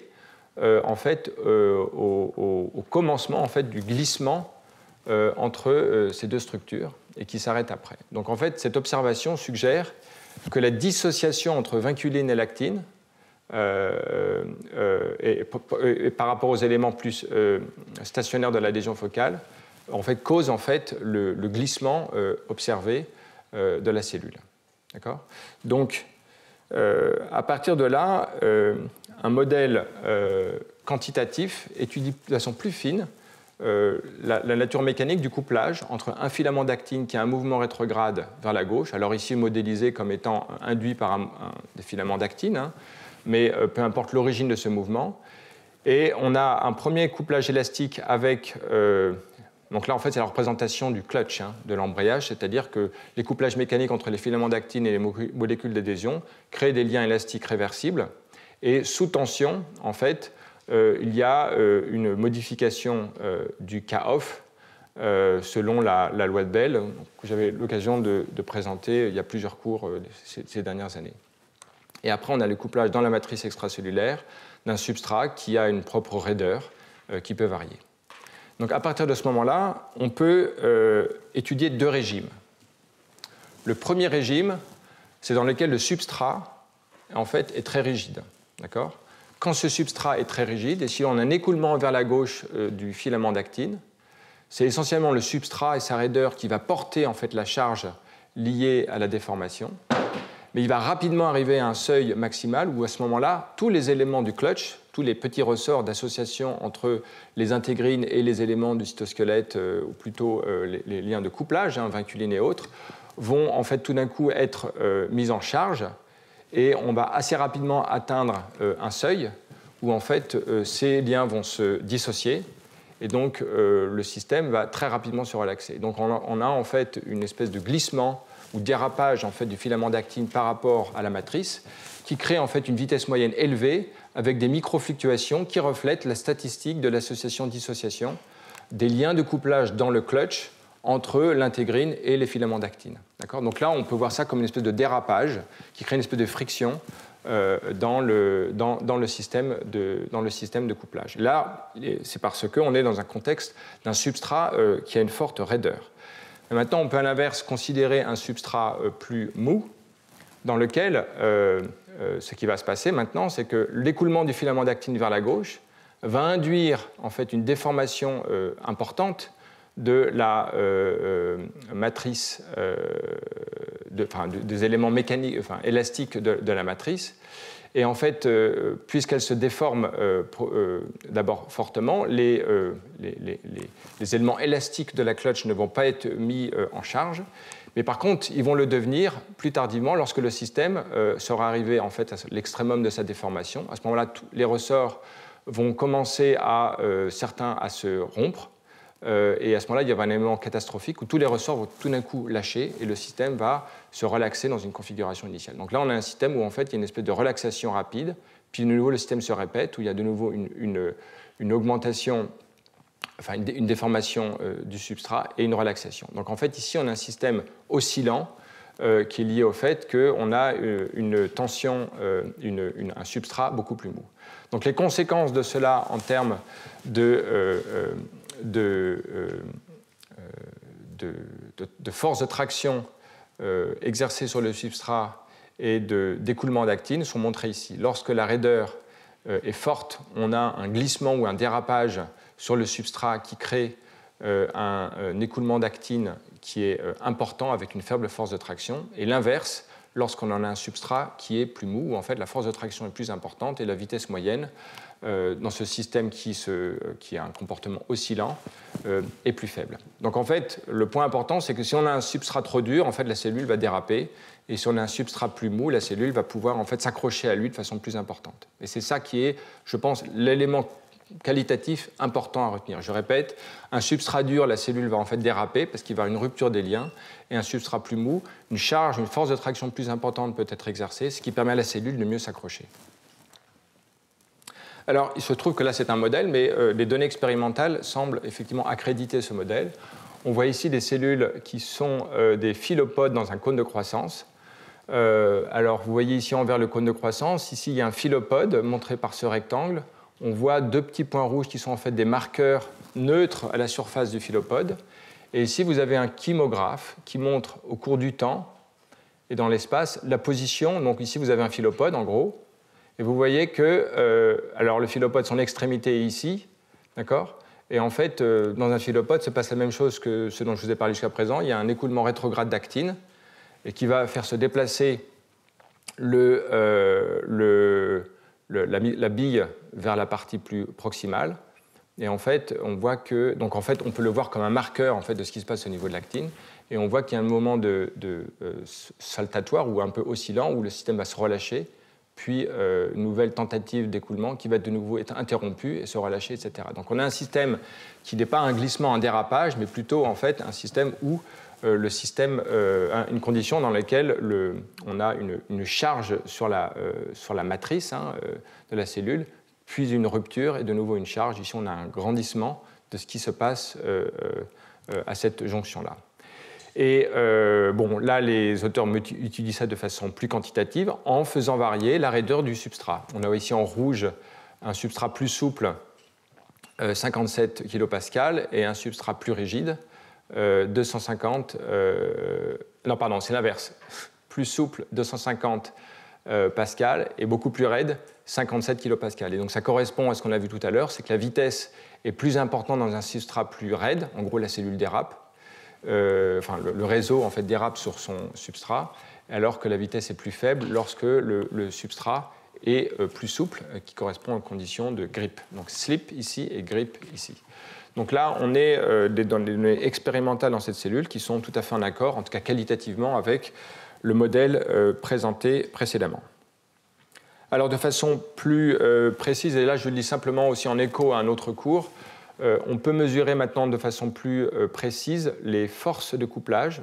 en fait, au commencement en fait, du glissement entre ces deux structures. et qui s'arrête après. Donc en fait, cette observation suggère que la dissociation entre vinculine et lactine, et par rapport aux éléments plus stationnaires de l'adhésion focale, en fait, cause en fait, le glissement observé de la cellule. D'accord ? Donc, à partir de là, un modèle quantitatif étudie de façon plus fine la nature mécanique du couplage entre un filament d'actine qui a un mouvement rétrograde vers la gauche, alors ici modélisé comme étant induit par des filaments d'actine, hein, mais peu importe l'origine de ce mouvement. Et on a un premier couplage élastique avec... donc là, en fait, c'est la représentation du clutch, hein, de l'embrayage, c'est-à-dire que les couplages mécaniques entre les filaments d'actine et les molécules d'adhésion créent des liens élastiques réversibles. Et sous tension, en fait, il y a une modification du K-off selon la loi de Bell, que j'avais l'occasion de présenter il y a plusieurs cours ces dernières années. Et après, on a le couplage dans la matrice extracellulaire d'un substrat qui a une propre raideur qui peut varier. Donc à partir de ce moment-là, on peut étudier deux régimes. Le premier régime, c'est dans lequel le substrat en fait, est très rigide. D'accord ? Quand ce substrat est très rigide, et si on a un écoulement vers la gauche du filament d'actine, c'est essentiellement le substrat et sa raideur qui va porter en fait, la charge liée à la déformation. Mais il va rapidement arriver à un seuil maximal où à ce moment-là, tous les éléments du clutch, tous les petits ressorts d'association entre les intégrines et les éléments du cytosquelette, ou plutôt les liens de couplage, hein, vinculine et autres, vont en fait tout d'un coup être mis en charge. Et on va assez rapidement atteindre un seuil où en fait ces liens vont se dissocier et donc le système va très rapidement se relaxer. Donc on a en fait une espèce de glissement ou dérapage en fait du filament d'actine par rapport à la matrice qui crée en fait une vitesse moyenne élevée avec des micro-fluctuations qui reflètent la statistique de l'association-dissociation des liens de couplage dans le clutch entre l'intégrine et les filaments d'actine. Donc là, on peut voir ça comme une espèce de dérapage qui crée une espèce de friction dans le système de couplage. Là, c'est parce qu'on est dans un contexte d'un substrat qui a une forte raideur. Et maintenant, on peut à l'inverse considérer un substrat plus mou, dans lequel ce qui va se passer maintenant, c'est que l'écoulement du filament d'actine vers la gauche va induire en fait une déformation importante de la matrice, des éléments mécaniques, élastiques de la matrice. Et en fait, puisqu'elle se déforme d'abord fortement, les éléments élastiques de la clutch ne vont pas être mis en charge. Mais par contre, ils vont le devenir plus tardivement lorsque le système sera arrivé en fait, à l'extrémum de sa déformation. À ce moment-là, les ressorts vont commencer certains à se rompre. Et à ce moment-là, il y aura un élément catastrophique où tous les ressorts vont tout d'un coup lâcher et le système va se relaxer dans une configuration initiale. Donc là, on a un système où en fait, il y a une espèce de relaxation rapide, puis de nouveau, le système se répète, où il y a de nouveau une augmentation, enfin une déformation du substrat et une relaxation. Donc en fait, ici, on a un système oscillant qui est lié au fait qu'on a une tension, un substrat beaucoup plus mou. Donc les conséquences de cela en termes de force de traction exercée sur le substrat et d'écoulement d'actine sont montrées ici. Lorsque la raideur est forte, on a un glissement ou un dérapage sur le substrat qui crée un écoulement d'actine qui est important avec une faible force de traction. Et l'inverse, lorsqu'on en a un substrat qui est plus mou, où en fait la force de traction est plus importante et la vitesse moyenne dans ce système qui a un comportement oscillant est plus faible. Donc en fait, le point important, c'est que si on a un substrat trop dur, en fait, la cellule va déraper, et si on a un substrat plus mou, la cellule va pouvoir en fait s'accrocher à lui de façon plus importante. Et c'est ça qui est, je pense, l'élément qualitatif important à retenir. Je répète, un substrat dur, la cellule va en fait déraper parce qu'il va y avoir une rupture des liens, et un substrat plus mou, une charge, une force de traction plus importante peut être exercée, ce qui permet à la cellule de mieux s'accrocher. Alors, il se trouve que là, c'est un modèle, mais les données expérimentales semblent effectivement accréditer ce modèle. On voit ici des cellules qui sont des phylopodes dans un cône de croissance. Alors, vous voyez ici envers le cône de croissance, ici, il y a un phylopode montré par ce rectangle. On voit deux petits points rouges qui sont en fait des marqueurs neutres à la surface du phylopode. Et ici, vous avez un kymographe qui montre au cours du temps et dans l'espace la position. Donc ici, vous avez un phylopode, en gros. Et vous voyez que alors le phylopode, son extrémité est ici, d'accord ? Et en fait, dans un phylopode, se passe la même chose que ce dont je vous ai parlé jusqu'à présent. Il y a un écoulement rétrograde d'actine et qui va faire se déplacer la bille vers la partie plus proximale. Et en fait, on voit que, donc en fait, on peut le voir comme un marqueur en fait, de ce qui se passe au niveau de l'actine. Et on voit qu'il y a un moment de saltatoire ou un peu oscillant où le système va se relâcher, puis une nouvelle tentative d'écoulement qui va de nouveau être interrompue et se relâcher, etc. Donc on a un système qui n'est pas un glissement, un dérapage, mais plutôt en fait un système où le système, une condition dans laquelle on a une charge sur la matrice de la cellule, puis une rupture et de nouveau une charge. Ici on a un grandissement de ce qui se passe à cette jonction-là. Et bon, là, les auteurs utilisent ça de façon plus quantitative en faisant varier la raideur du substrat. On a ici en rouge un substrat plus souple, 57 kPa, et un substrat plus rigide, 250. Non, pardon, c'est l'inverse. Plus souple, 250 pascal, et beaucoup plus raide, 57 kPa. Et donc ça correspond à ce qu'on a vu tout à l'heure, c'est que la vitesse est plus importante dans un substrat plus raide. En gros, la cellule dérape. Enfin, le réseau en fait, dérape sur son substrat, alors que la vitesse est plus faible lorsque le substrat est plus souple, qui correspond aux conditions de grip. Donc slip ici et grip ici. Donc là, on est dans les données expérimentales dans cette cellule qui sont tout à fait en accord, en tout cas qualitativement, avec le modèle présenté précédemment. Alors de façon plus précise, et là je le dis simplement aussi en écho à un autre cours, on peut mesurer maintenant de façon plus précise les forces de couplage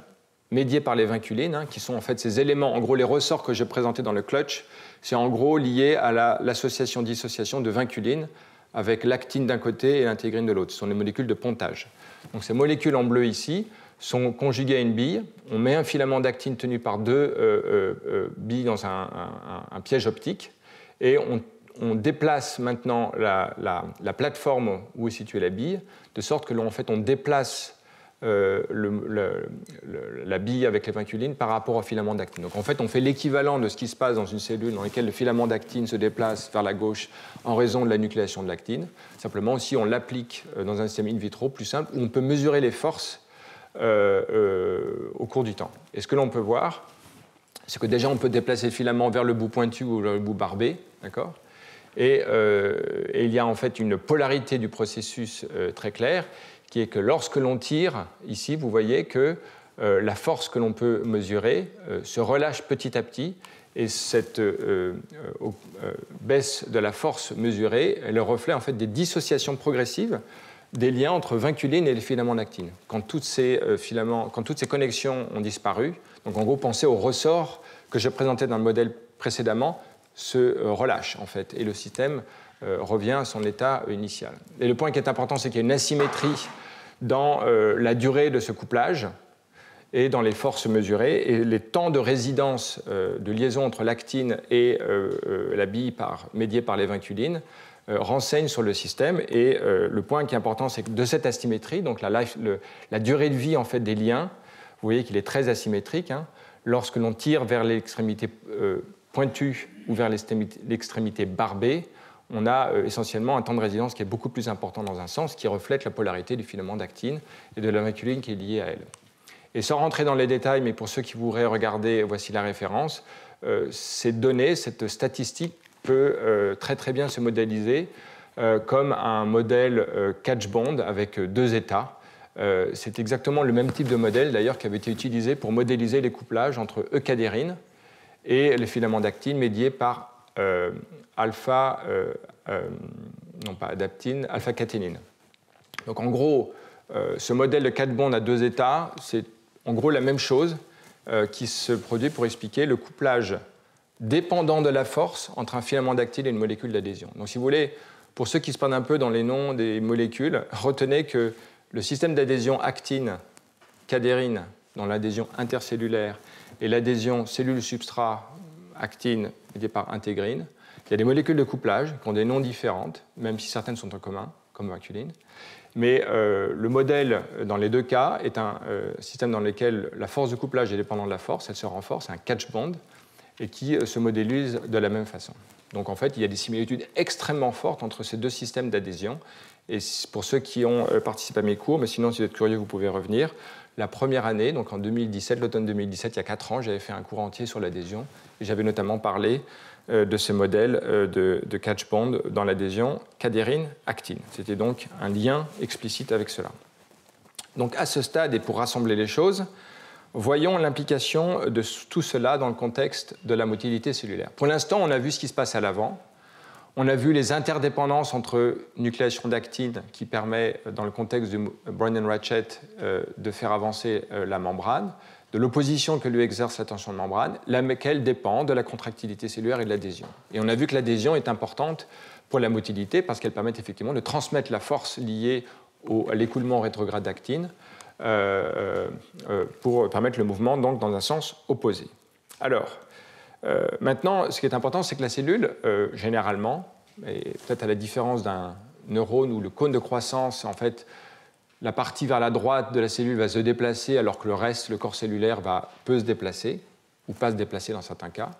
médiées par les vinculines, qui sont en fait ces éléments, en gros les ressorts que j'ai présentés dans le clutch, c'est en gros lié à l'association-dissociation de vinculines avec l'actine d'un côté et l'intégrine de l'autre. Ce sont les molécules de pontage. Donc ces molécules en bleu ici sont conjuguées à une bille. On met un filament d'actine tenu par deux billes dans un piège optique et on déplace maintenant la plateforme où est située la bille, de sorte que on déplace la bille avec les vinculines par rapport au filament d'actine. Donc en fait, on fait l'équivalent de ce qui se passe dans une cellule dans laquelle le filament d'actine se déplace vers la gauche en raison de la nucléation de l'actine. Simplement, si on l'applique dans un système in vitro plus simple, où on peut mesurer les forces au cours du temps. Et ce que l'on peut voir, c'est que déjà, on peut déplacer le filament vers le bout pointu ou vers le bout barbé, d'accord ? Et il y a en fait une polarité du processus très claire, qui est que lorsque l'on tire, ici, vous voyez que la force que l'on peut mesurer se relâche petit à petit, et cette baisse de la force mesurée est le reflet en fait, des dissociations progressives des liens entre vinculines et les filaments d'actine. Quand toutes ces connexions ont disparu, donc en gros, pensez au ressort que je présentais dans le modèle précédemment, se relâche en fait, et le système revient à son état initial. Et le point qui est important, c'est qu'il y a une asymétrie dans la durée de ce couplage et dans les forces mesurées, et les temps de résidence de liaison entre l'actine et la bille médiée par les vinculines renseignent sur le système. Et le point qui est important, c'est que de cette asymétrie, donc la durée de vie en fait, des liens, vous voyez qu'il est très asymétrique. Lorsque l'on tire vers l'extrémité pointue ou vers l'extrémité barbée, on a essentiellement un temps de résidence qui est beaucoup plus important dans un sens, qui reflète la polarité du filament d'actine et de la vinculine qui est liée à elle. Et sans rentrer dans les détails, mais pour ceux qui voudraient regarder, voici la référence, ces données, cette statistique peut très très bien se modéliser comme un modèle catch bond avec deux états. C'est exactement le même type de modèle d'ailleurs qui avait été utilisé pour modéliser les couplages entre eucadérine et les filaments d'actine médiés par alpha-caténine. Donc en gros, ce modèle de catch bond à deux états, c'est en gros la même chose qui se produit pour expliquer le couplage dépendant de la force entre un filament d'actine et une molécule d'adhésion. Donc si vous voulez, pour ceux qui se perdent un peu dans les noms des molécules, retenez que le système d'adhésion actine-cadérine dans l'adhésion intercellulaire et l'adhésion cellule-substrat actine médiée par intégrine, il y a des molécules de couplage qui ont des noms différents, même si certaines sont en commun. comme vacuoline. Mais le modèle, dans les deux cas, est un système dans lequel la force de couplage est dépendante de la force, elle se renforce, un catch bond, et qui se modélise de la même façon. Donc en fait, il y a des similitudes extrêmement fortes entre ces deux systèmes d'adhésion. Et pour ceux qui ont participé à mes cours, mais sinon, si vous êtes curieux, vous pouvez revenir. La première année, donc en 2017, l'automne 2017, il y a 4 ans, j'avais fait un cours entier sur l'adhésion. Et j'avais notamment parlé de ce modèle de catch bond dans l'adhésion cadérine-actine. C'était donc un lien explicite avec cela. Donc à ce stade, et pour rassembler les choses, voyons l'implication de tout cela dans le contexte de la motilité cellulaire. Pour l'instant, on a vu ce qui se passe à l'avant. On a vu les interdépendances entre nucléation d'actine qui permet, dans le contexte du Brownian-Ratchet, de faire avancer la membrane, de l'opposition que lui exerce la tension de membrane, laquelle dépend de la contractilité cellulaire et de l'adhésion. Et on a vu que l'adhésion est importante pour la motilité parce qu'elle permet effectivement de transmettre la force liée à l'écoulement rétrograde d'actine pour permettre le mouvement donc, dans un sens opposé. Alors, maintenant, ce qui est important, c'est que la cellule, généralement, et peut-être à la différence d'un neurone où le cône de croissance, en fait, la partie vers la droite de la cellule va se déplacer alors que le reste, le corps cellulaire, peut se déplacer, ou pas se déplacer dans certains cas.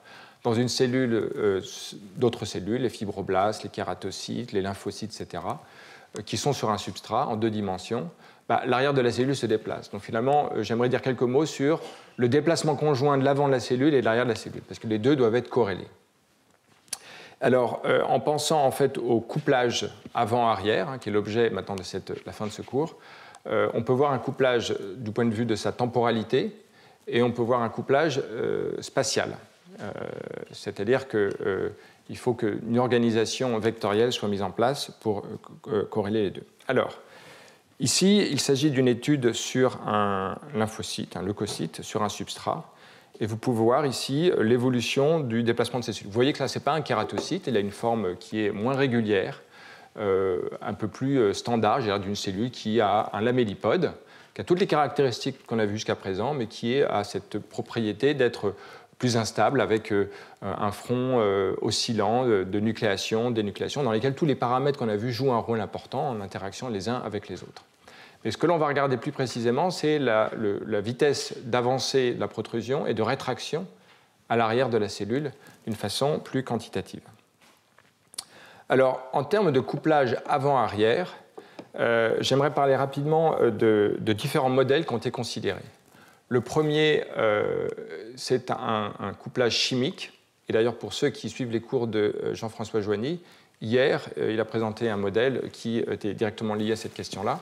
Dans une cellule, d'autres cellules, les fibroblastes, les kératocytes, les lymphocytes, etc., qui sont sur un substrat en 2 dimensions, l'arrière de la cellule se déplace. Donc finalement, j'aimerais dire quelques mots sur le déplacement conjoint de l'avant de la cellule et de l'arrière de la cellule, parce que les deux doivent être corrélés. Alors, en pensant en fait au couplage avant-arrière, qui est l'objet maintenant de la fin de ce cours, on peut voir un couplage du point de vue de sa temporalité et on peut voir un couplage spatial. C'est-à-dire qu'il faut qu'une organisation vectorielle soit mise en place pour corréler les deux. Alors, ici, il s'agit d'une étude sur un lymphocyte, un leucocyte, sur un substrat. Et vous pouvez voir ici l'évolution du déplacement de ces cellules. Vous voyez que là, ce n'est pas un kératocyte, il a une forme qui est moins régulière, un peu plus standard, d'une cellule qui a un lamellipode, qui a toutes les caractéristiques qu'on a vues jusqu'à présent, mais qui a cette propriété d'être plus instable, avec un front oscillant de nucléation, dénucléation, dans lesquels tous les paramètres qu'on a vus jouent un rôle important en interaction les uns avec les autres. Mais ce que l'on va regarder plus précisément, c'est la vitesse d'avancée de la protrusion et de rétraction à l'arrière de la cellule d'une façon plus quantitative. Alors, en termes de couplage avant-arrière, j'aimerais parler rapidement de différents modèles qui ont été considérés. Le premier, c'est un couplage chimique. Et d'ailleurs, pour ceux qui suivent les cours de Jean-François Joigny, hier, il a présenté un modèle qui était directement lié à cette question-là.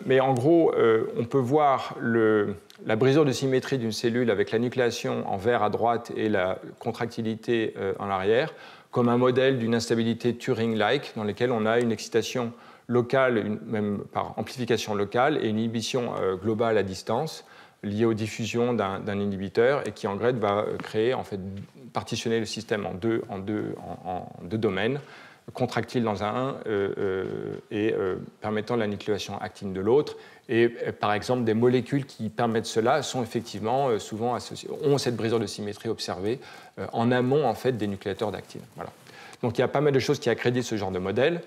Mais en gros, on peut voir la brisure de symétrie d'une cellule avec la nucléation en vert à droite et la contractilité en arrière comme un modèle d'une instabilité Turing-like dans laquelle on a une excitation locale, même par amplification locale, et une inhibition globale à distance liée aux diffusions d'un inhibiteur et qui en fait va créer, en fait, partitionner le système en deux domaines, contractile dans un et permettant la nucléation actine de l'autre. Et par exemple, des molécules qui permettent cela sont effectivement souvent associées, ont cette brisure de symétrie observée en amont en fait, des nucléateurs d'actine. Voilà. Donc il y a pas mal de choses qui accréditent ce genre de modèle.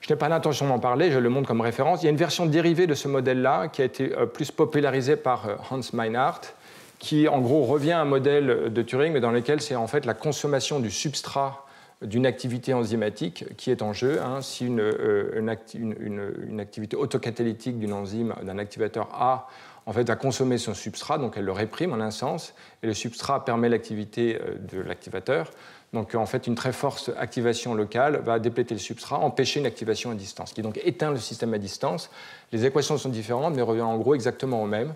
Je n'ai pas l'intention d'en parler, je le montre comme référence. Il y a une version dérivée de ce modèle-là qui a été plus popularisée par Hans Meinhardt, qui en gros revient à un modèle de Turing, mais dans lequel c'est en fait la consommation du substrat d'une activité enzymatique qui est en jeu. Si une activité autocatalytique d'une enzyme, d'un activateur A, en fait, va consommer son substrat, donc elle le réprime en un sens, et le substrat permet l'activité de l'activateur. Donc en fait, une très forte activation locale va dépléter le substrat, empêcher une activation à distance, qui donc éteint le système à distance. Les équations sont différentes, mais reviennent en gros exactement au même.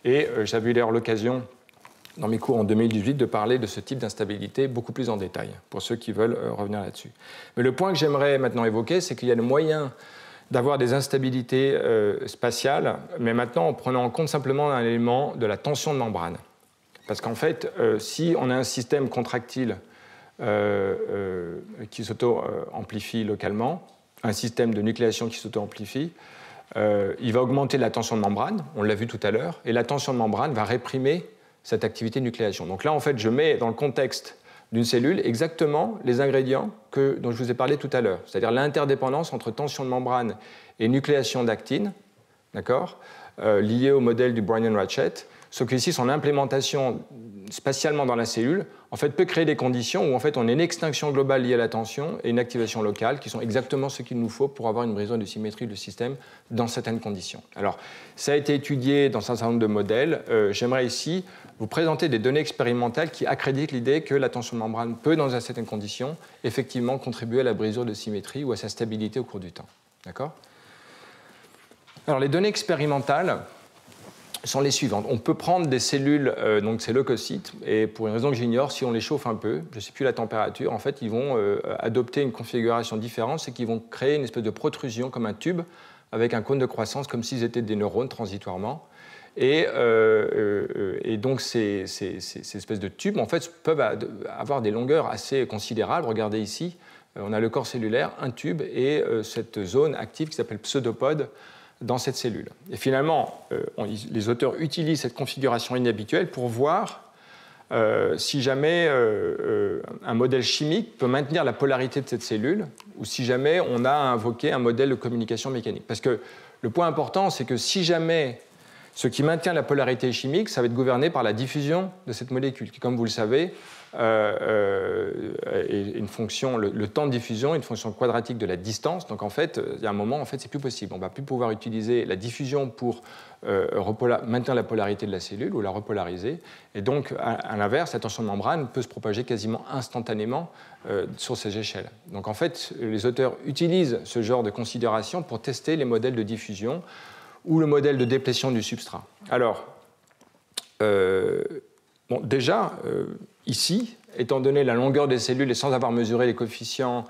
Et j'avais eu d'ailleurs l'occasion dans mes cours en 2018 de parler de ce type d'instabilité beaucoup plus en détail, pour ceux qui veulent revenir là-dessus. Mais le point que j'aimerais maintenant évoquer, c'est qu'il y a le moyen d'avoir des instabilités spatiales, mais maintenant en prenant en compte simplement un élément de la tension de membrane. Parce qu'en fait, si on a un système contractile qui s'auto-amplifie localement, un système de nucléation qui s'auto-amplifie, il va augmenter la tension de membrane, on l'a vu tout à l'heure, et la tension de membrane va réprimer cette activité de nucléation. Donc là, en fait, je mets dans le contexte d'une cellule exactement les ingrédients dont je vous ai parlé tout à l'heure, c'est-à-dire l'interdépendance entre tension de membrane et nucléation d'actine, d'accord, liée au modèle du Brownian-Ratchet, sauf qu'ici, son implémentation spatialement dans la cellule en fait, peut créer des conditions où en fait, on a une extinction globale liée à la tension et une activation locale qui sont exactement ce qu'il nous faut pour avoir une brisure de symétrie du système dans certaines conditions. Alors, ça a été étudié dans un certain nombre de modèles. J'aimerais ici vous présenter des données expérimentales qui accréditent l'idée que la tension de membrane peut, dans certaines conditions, effectivement contribuer à la brisure de symétrie ou à sa stabilité au cours du temps. D'accord ? Alors, les données expérimentales sont les suivantes. On peut prendre des cellules, donc ces leucocytes, et pour une raison que j'ignore, si on les chauffe un peu, je ne sais plus la température, en fait, ils vont adopter une configuration différente, c'est qu'ils vont créer une espèce de protrusion comme un tube avec un cône de croissance, comme s'ils étaient des neurones transitoirement. Et donc, ces espèces de tubes, en fait, peuvent avoir des longueurs assez considérables. Regardez ici, on a le corps cellulaire, un tube, et cette zone active qui s'appelle pseudopode, dans cette cellule. Et finalement, les auteurs utilisent cette configuration inhabituelle pour voir si jamais un modèle chimique peut maintenir la polarité de cette cellule ou si jamais on a invoqué un modèle de communication mécanique. Parce que le point important, c'est que si jamais ce qui maintient la polarité chimique, ça va être gouverné par la diffusion de cette molécule, qui, comme vous le savez, est une fonction, le temps de diffusion, une fonction quadratique de la distance. Donc, en fait, il y a un moment, en fait, c'est plus possible. On ne va plus pouvoir utiliser la diffusion pour maintenir la polarité de la cellule ou la repolariser. Et donc, à l'inverse, la tension de membrane peut se propager quasiment instantanément sur ces échelles. Donc, en fait, les auteurs utilisent ce genre de considération pour tester les modèles de diffusion ou le modèle de déplétion du substrat. Alors, déjà, ici, étant donné la longueur des cellules et sans avoir mesuré les coefficients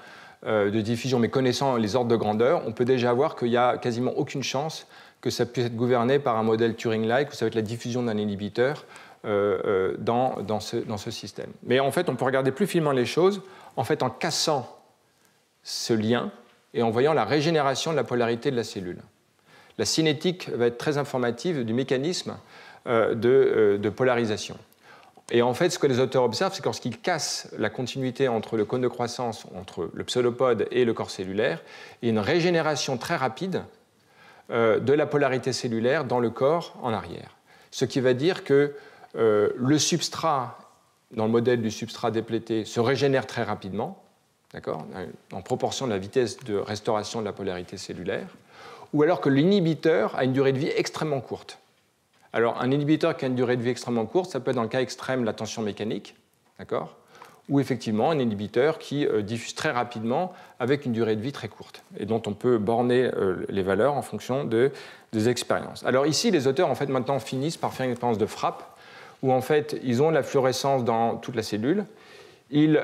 de diffusion, mais connaissant les ordres de grandeur, on peut déjà voir qu'il n'y a quasiment aucune chance que ça puisse être gouverné par un modèle Turing-like, où ça va être la diffusion d'un inhibiteur dans ce système. Mais en fait, on peut regarder plus finement les choses en fait, en cassant ce lien et en voyant la régénération de la polarité de la cellule. La cinétique va être très informative du mécanisme de polarisation. Et en fait, ce que les auteurs observent, c'est que lorsqu'ils cassent la continuité entre le cône de croissance, entre le pseudopode et le corps cellulaire, il y a une régénération très rapide de la polarité cellulaire dans le corps en arrière. Ce qui va dire que le substrat, dans le modèle du substrat déplété, se régénère très rapidement, en proportion de la vitesse de restauration de la polarité cellulaire, ou alors que l'inhibiteur a une durée de vie extrêmement courte. Alors, un inhibiteur qui a une durée de vie extrêmement courte, ça peut être dans le cas extrême la tension mécanique, ou effectivement un inhibiteur qui diffuse très rapidement avec une durée de vie très courte, et dont on peut borner les valeurs en fonction des expériences. Alors ici, les auteurs, en fait, maintenant finissent par faire une expérience de frappe, où en fait, ils ont la fluorescence dans toute la cellule, ils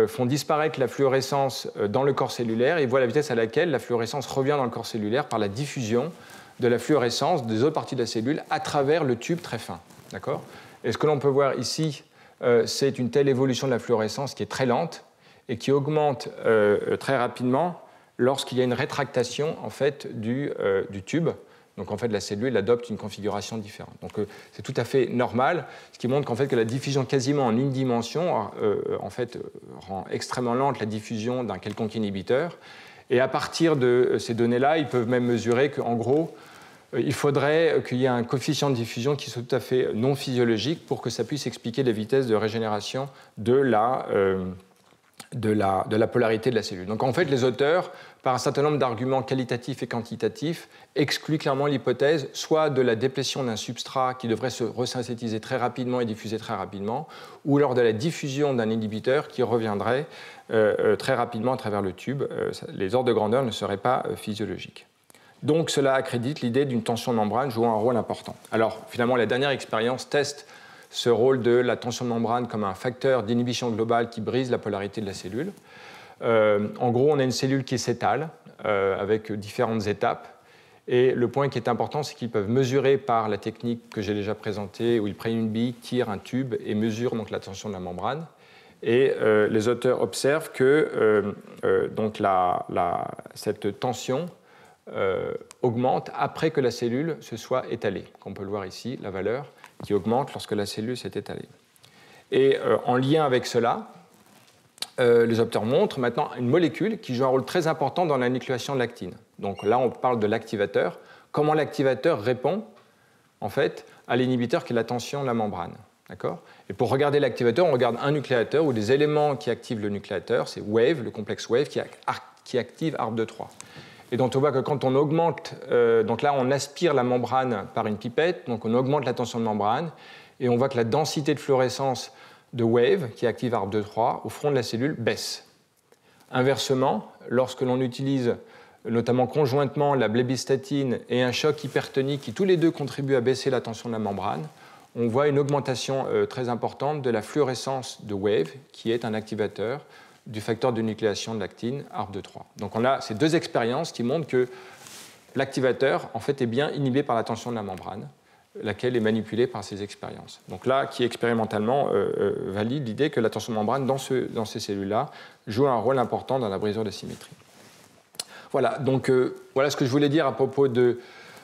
font disparaître la fluorescence dans le corps cellulaire et voient la vitesse à laquelle la fluorescence revient dans le corps cellulaire par la diffusion de la fluorescence des autres parties de la cellule à travers le tube très fin. Et ce que l'on peut voir ici, c'est une telle évolution de la fluorescence qui est très lente et qui augmente très rapidement lorsqu'il y a une rétractation en fait, du tube. Donc en fait, la cellule adopte une configuration différente. Donc c'est tout à fait normal, ce qui montre qu'en fait, que la diffusion quasiment en une dimension en fait, rend extrêmement lente la diffusion d'un quelconque inhibiteur. Et à partir de ces données-là, ils peuvent même mesurer qu'en gros, il faudrait qu'il y ait un coefficient de diffusion qui soit tout à fait non physiologique pour que ça puisse expliquer les vitesses de régénération de la polarité de la cellule. Donc en fait, les auteurs, par un certain nombre d'arguments qualitatifs et quantitatifs, excluent clairement l'hypothèse soit de la déplétion d'un substrat qui devrait se resynthétiser très rapidement et diffuser très rapidement, ou lors de la diffusion d'un inhibiteur qui reviendrait très rapidement à travers le tube. Les ordres de grandeur ne seraient pas physiologiques. Donc cela accrédite l'idée d'une tension de membrane jouant un rôle important. Alors finalement, la dernière expérience teste ce rôle de la tension de membrane comme un facteur d'inhibition globale qui brise la polarité de la cellule. En gros, on a une cellule qui s'étale avec différentes étapes. Et le point qui est important, c'est qu'ils peuvent mesurer par la technique que j'ai déjà présentée, où ils prennent une bille, tirent un tube et mesurent donc la tension de la membrane. Et les auteurs observent que donc cette tension augmente après que la cellule se soit étalée. On peut le voir ici, la valeur qui augmente lorsque la cellule s'est étalée. Et en lien avec cela, les auteurs montrent maintenant une molécule qui joue un rôle très important dans la nucléation de l'actine. Donc là, on parle de l'activateur. Comment l'activateur répond, en fait, à l'inhibiteur qui est la tension de la membrane. Et pour regarder l'activateur, on regarde un nucléateur ou des éléments qui activent le nucléateur. C'est WAVE, le complexe WAVE, qui active ARP2-3. Et donc on voit que quand on augmente, donc là on aspire la membrane par une pipette, donc on augmente la tension de membrane, et on voit que la densité de fluorescence de WAVE, qui active ARP2-3, au front de la cellule, baisse. Inversement, lorsque l'on utilise notamment conjointement la blebistatine et un choc hypertonique qui tous les deux contribuent à baisser la tension de la membrane, on voit une augmentation très importante de la fluorescence de WAVE, qui est un activateur du facteur de nucléation de l'actine, ARP2-3. Donc on a ces deux expériences qui montrent que l'activateur en fait, est bien inhibé par la tension de la membrane, laquelle est manipulée par ces expériences. Donc là, qui expérimentalement valide l'idée que la tension de membrane dans ces cellules-là joue un rôle important dans la brisure de symétrie. Voilà, donc voilà ce que je voulais dire à propos de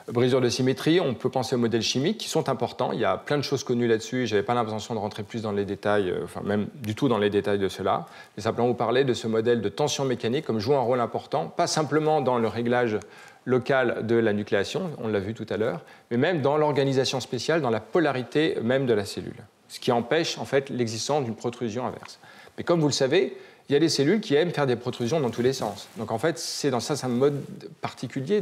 brisure de symétrie. On peut penser aux modèles chimiques qui sont importants. Il y a plein de choses connues là-dessus et je n'avais pas l'intention de rentrer plus dans les détails, enfin même du tout dans les détails de cela, mais simplement vous parler de ce modèle de tension mécanique comme jouant un rôle important, pas simplement dans le réglage local de la nucléation, on l'a vu tout à l'heure, mais même dans l'organisation spéciale, dans la polarité même de la cellule, ce qui empêche en fait l'existence d'une protrusion inverse. Mais comme vous le savez, il y a des cellules qui aiment faire des protrusions dans tous les sens. Donc en fait, c'est un mode particulier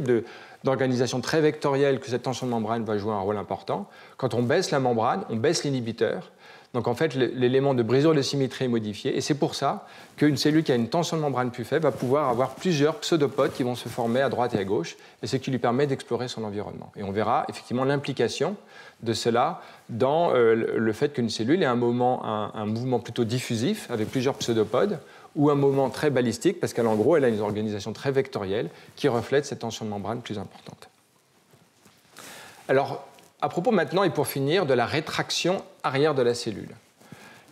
d'organisation très vectorielle que cette tension de membrane va jouer un rôle important. Quand on baisse la membrane, on baisse l'inhibiteur. Donc en fait, l'élément de brisure de symétrie est modifié. Et c'est pour ça qu'une cellule qui a une tension de membrane plus faible va pouvoir avoir plusieurs pseudopodes qui vont se former à droite et à gauche. Et c'est ce qui lui permet d'explorer son environnement. Et on verra effectivement l'implication de cela dans le fait qu'une cellule ait un mouvement plutôt diffusif avec plusieurs pseudopodes ou un mouvement très balistique parce qu'en gros, elle a une organisation très vectorielle qui reflète cette tension de membrane plus importante. Alors, à propos maintenant, et pour finir, de la rétraction arrière de la cellule.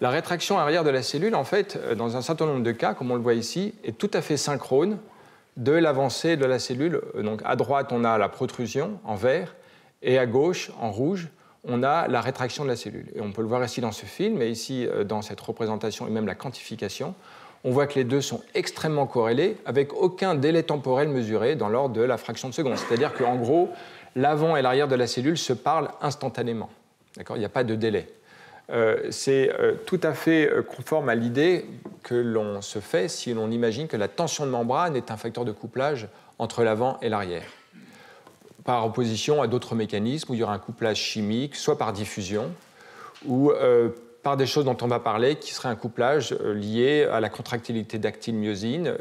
La rétraction arrière de la cellule, en fait, dans un certain nombre de cas, comme on le voit ici, est tout à fait synchrone de l'avancée de la cellule. Donc, à droite, on a la protrusion en vert, et à gauche, en rouge, on a la rétraction de la cellule. Et on peut le voir ici dans ce film, et ici dans cette représentation, et même la quantification, on voit que les deux sont extrêmement corrélés, avec aucun délai temporel mesuré dans l'ordre de la fraction de seconde. C'est-à-dire qu'en gros, l'avant et l'arrière de la cellule se parlent instantanément. Il n'y a pas de délai. C'est tout à fait conforme à l'idée que l'on se fait si l'on imagine que la tension de membrane est un facteur de couplage entre l'avant et l'arrière, par opposition à d'autres mécanismes où il y aura un couplage chimique, soit par diffusion, ou par des choses dont on va parler, qui serait un couplage lié à la contractilité d'actine-myosine,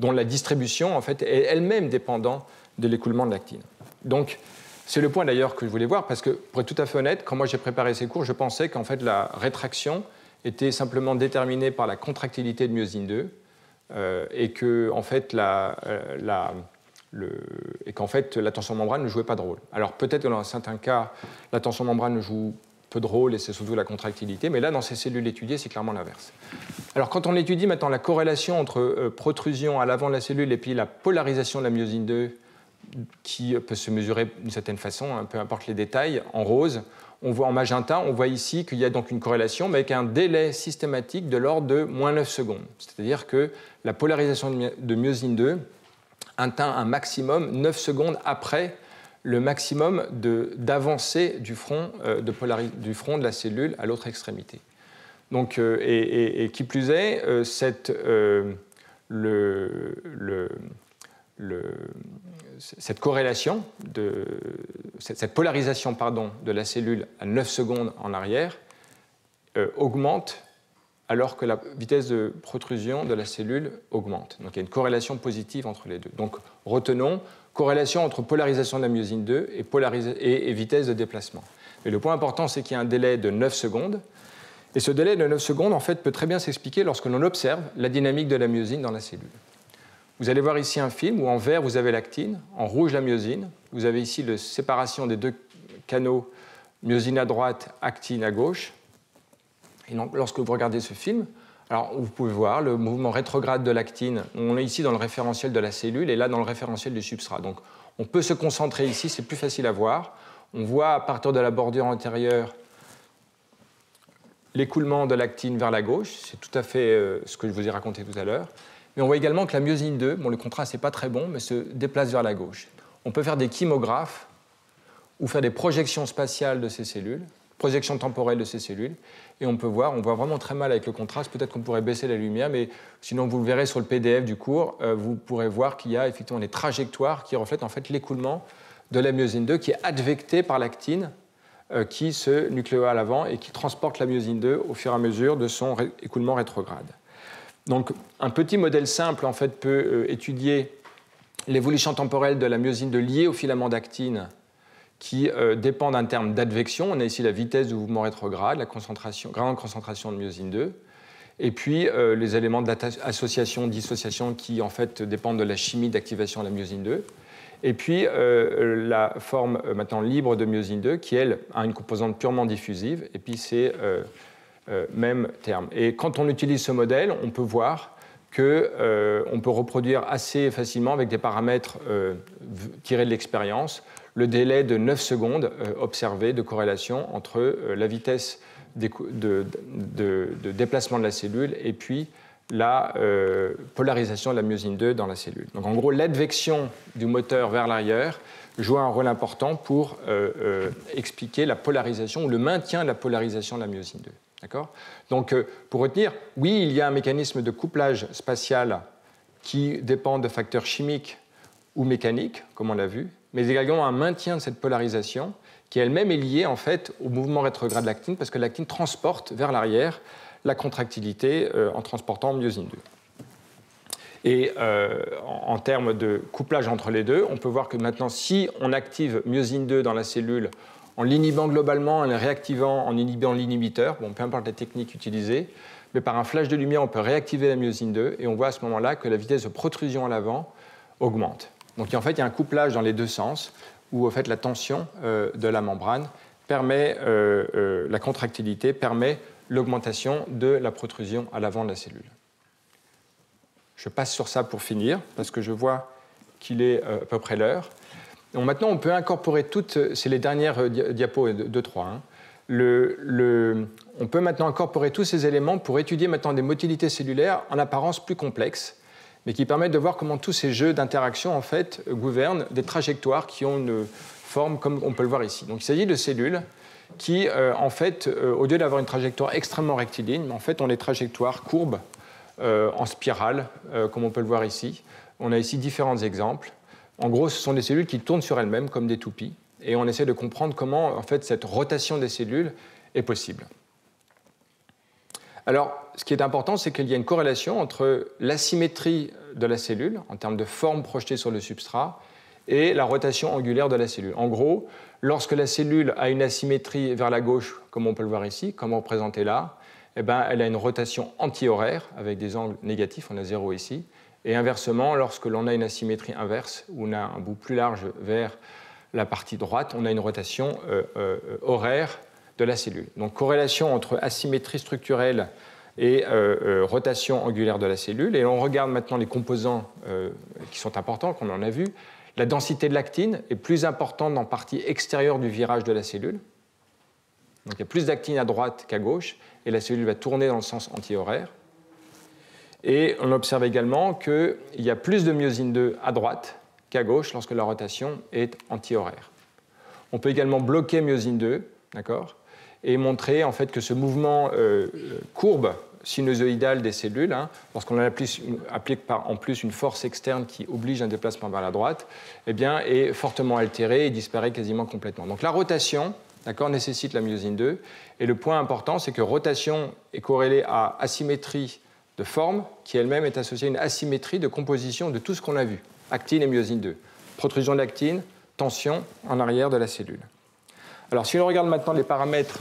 dont la distribution en fait, est elle-même dépendante de l'écoulement de l'actine. Donc, c'est le point d'ailleurs que je voulais voir, parce que, pour être tout à fait honnête, quand moi j'ai préparé ces cours, je pensais qu'en fait la rétraction était simplement déterminée par la contractilité de myosine 2, et que en fait, la tension de membrane ne jouait pas de rôle. Alors peut-être que dans certains cas, la tension de membrane joue peu de rôle et c'est surtout la contractilité, mais là, dans ces cellules étudiées, c'est clairement l'inverse. Alors quand on étudie maintenant la corrélation entre protrusion à l'avant de la cellule et puis la polarisation de la myosine 2, qui peut se mesurer d'une certaine façon, hein, peu importe les détails, en rose, on voit en magenta, on voit ici qu'il y a donc une corrélation, mais avec un délai systématique de l'ordre de moins 9 secondes. C'est-à-dire que la polarisation de myosine 2 atteint un maximum 9 secondes après le maximum d'avancée du front de la cellule à l'autre extrémité. Donc, et qui plus est, cette corrélation, cette polarisation de la cellule à 9 secondes en arrière augmente alors que la vitesse de protrusion de la cellule augmente. Donc il y a une corrélation positive entre les deux. Donc retenons, corrélation entre polarisation de la myosine 2 et vitesse de déplacement. Mais le point important, c'est qu'il y a un délai de 9 secondes. Et ce délai de 9 secondes, en fait, peut très bien s'expliquer lorsque l'on observe la dynamique de la myosine dans la cellule. Vous allez voir ici un film où en vert, vous avez l'actine, en rouge, la myosine. Vous avez ici la séparation des deux canaux, myosine à droite, actine à gauche. Et donc, lorsque vous regardez ce film, alors vous pouvez voir le mouvement rétrograde de l'actine. On est ici dans le référentiel de la cellule et là dans le référentiel du substrat. Donc on peut se concentrer ici, c'est plus facile à voir. On voit à partir de la bordure antérieure l'écoulement de l'actine vers la gauche, c'est tout à fait ce que je vous ai raconté tout à l'heure. Mais on voit également que la myosine 2, bon, le contraste n'est pas très bon, mais se déplace vers la gauche. On peut faire des chymographes ou faire des projections spatiales de ces cellules, projections temporelles de ces cellules, et on voit vraiment très mal avec le contraste. Peut-être qu'on pourrait baisser la lumière, mais sinon vous le verrez sur le PDF du cours, vous pourrez voir qu'il y a effectivement des trajectoires qui reflètent en fait l'écoulement de la myosine 2 qui est advectée par l'actine qui se nucléoise à l'avant et qui transporte la myosine 2 au fur et à mesure de son écoulement rétrograde. Donc un petit modèle simple en fait, peut étudier l'évolution temporelle de la myosine 2 liée au filament d'actine qui dépend d'un terme d'advection. On a ici la vitesse du mouvement rétrograde, la concentration, grande concentration de myosine 2, et puis les éléments d'association, dissociation qui en fait dépendent de la chimie d'activation de la myosine 2. Et puis la forme maintenant libre de myosine 2 qui, elle, a une composante purement diffusive, et puis c'est même terme. Et quand on utilise ce modèle, on peut voir qu'on peut reproduire assez facilement avec des paramètres tirés de l'expérience le délai de 9 secondes observé de corrélation entre la vitesse de déplacement de la cellule et puis la polarisation de la myosine 2 dans la cellule. Donc en gros, l'advection du moteur vers l'arrière joue un rôle important pour expliquer la polarisation ou le maintien de la polarisation de la myosine 2. D'accord ? Donc pour retenir, oui, il y a un mécanisme de couplage spatial qui dépend de facteurs chimiques ou mécaniques, comme on l'a vu, mais également un maintien de cette polarisation qui elle-même est liée en fait au mouvement rétrograde de l'actine parce que l'actine transporte vers l'arrière la contractilité en transportant myosine 2. Et en termes de couplage entre les deux, on peut voir que maintenant, si on active myosine 2 dans la cellule en l'inhibant globalement, en le réactivant, en inhibant l'inhibiteur, bon, peu importe la technique utilisée, mais par un flash de lumière, on peut réactiver la myosine 2 et on voit à ce moment-là que la vitesse de protrusion à l'avant augmente. Donc en fait, il y a un couplage dans les deux sens où en fait, la tension de la membrane permet, la contractilité permet l'augmentation de la protrusion à l'avant de la cellule. Je passe sur ça pour finir, parce que je vois qu'il est à peu près l'heure. Donc maintenant, on peut incorporer toutes, c'est les dernières diapos 2-3, hein. On peut maintenant incorporer tous ces éléments pour étudier maintenant des motilités cellulaires en apparence plus complexes, mais qui permettent de voir comment tous ces jeux d'interaction en fait gouvernent des trajectoires qui ont une forme comme on peut le voir ici. Donc il s'agit de cellules qui, en fait, au lieu d'avoir une trajectoire extrêmement rectiligne, en fait, ont des trajectoires courbes en spirale, comme on peut le voir ici. On a ici différents exemples. En gros, ce sont des cellules qui tournent sur elles-mêmes comme des toupies, et on essaie de comprendre comment, en fait, cette rotation des cellules est possible. Alors, ce qui est important, c'est qu'il y a une corrélation entre l'asymétrie de la cellule, en termes de forme projetée sur le substrat, et la rotation angulaire de la cellule. En gros, lorsque la cellule a une asymétrie vers la gauche, comme on peut le voir ici, comme représenté là, eh ben, elle a une rotation anti-horaire avec des angles négatifs, on a 0 ici, et inversement, lorsque l'on a une asymétrie inverse, où on a un bout plus large vers la partie droite, on a une rotation horaire de la cellule. Donc corrélation entre asymétrie structurelle et rotation angulaire de la cellule. Et on regarde maintenant les composants qui sont importants, qu'on en a vu. La densité de l'actine est plus importante dans la partie extérieure du virage de la cellule. Donc il y a plus d'actine à droite qu'à gauche, et la cellule va tourner dans le sens anti-horaire. Et on observe également qu'il y a plus de myosine 2 à droite qu'à gauche lorsque la rotation est anti-horaire. On peut également bloquer myosine 2, d'accord, et montrer en fait que ce mouvement courbe sinusoïdal des cellules, hein, lorsqu'on applique en plus une force externe qui oblige un déplacement vers la droite, eh bien, est fortement altérée et disparaît quasiment complètement. Donc la rotation, d'accord, nécessite la myosine 2. Et le point important, c'est que rotation est corrélée à asymétrie de forme, qui elle-même est associée à une asymétrie de composition de tout ce qu'on a vu, actine et myosine 2. Protrusion de l'actine, tension en arrière de la cellule. Alors si on regarde maintenant les paramètres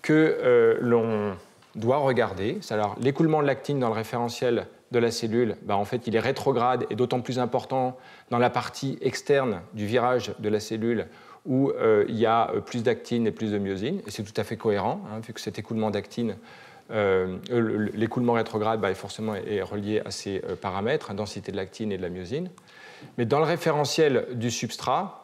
que l'on doit regarder, c'est-à-dire l'écoulement de l'actine dans le référentiel de la cellule, en fait il est rétrograde et d'autant plus important dans la partie externe du virage de la cellule où il y a plus d'actine et plus de myosine, et c'est tout à fait cohérent, hein, vu que cet écoulement d'actine, l'écoulement rétrograde est forcément relié à ces paramètres, hein, densité de l'actine et de la myosine. Mais dans le référentiel du substrat,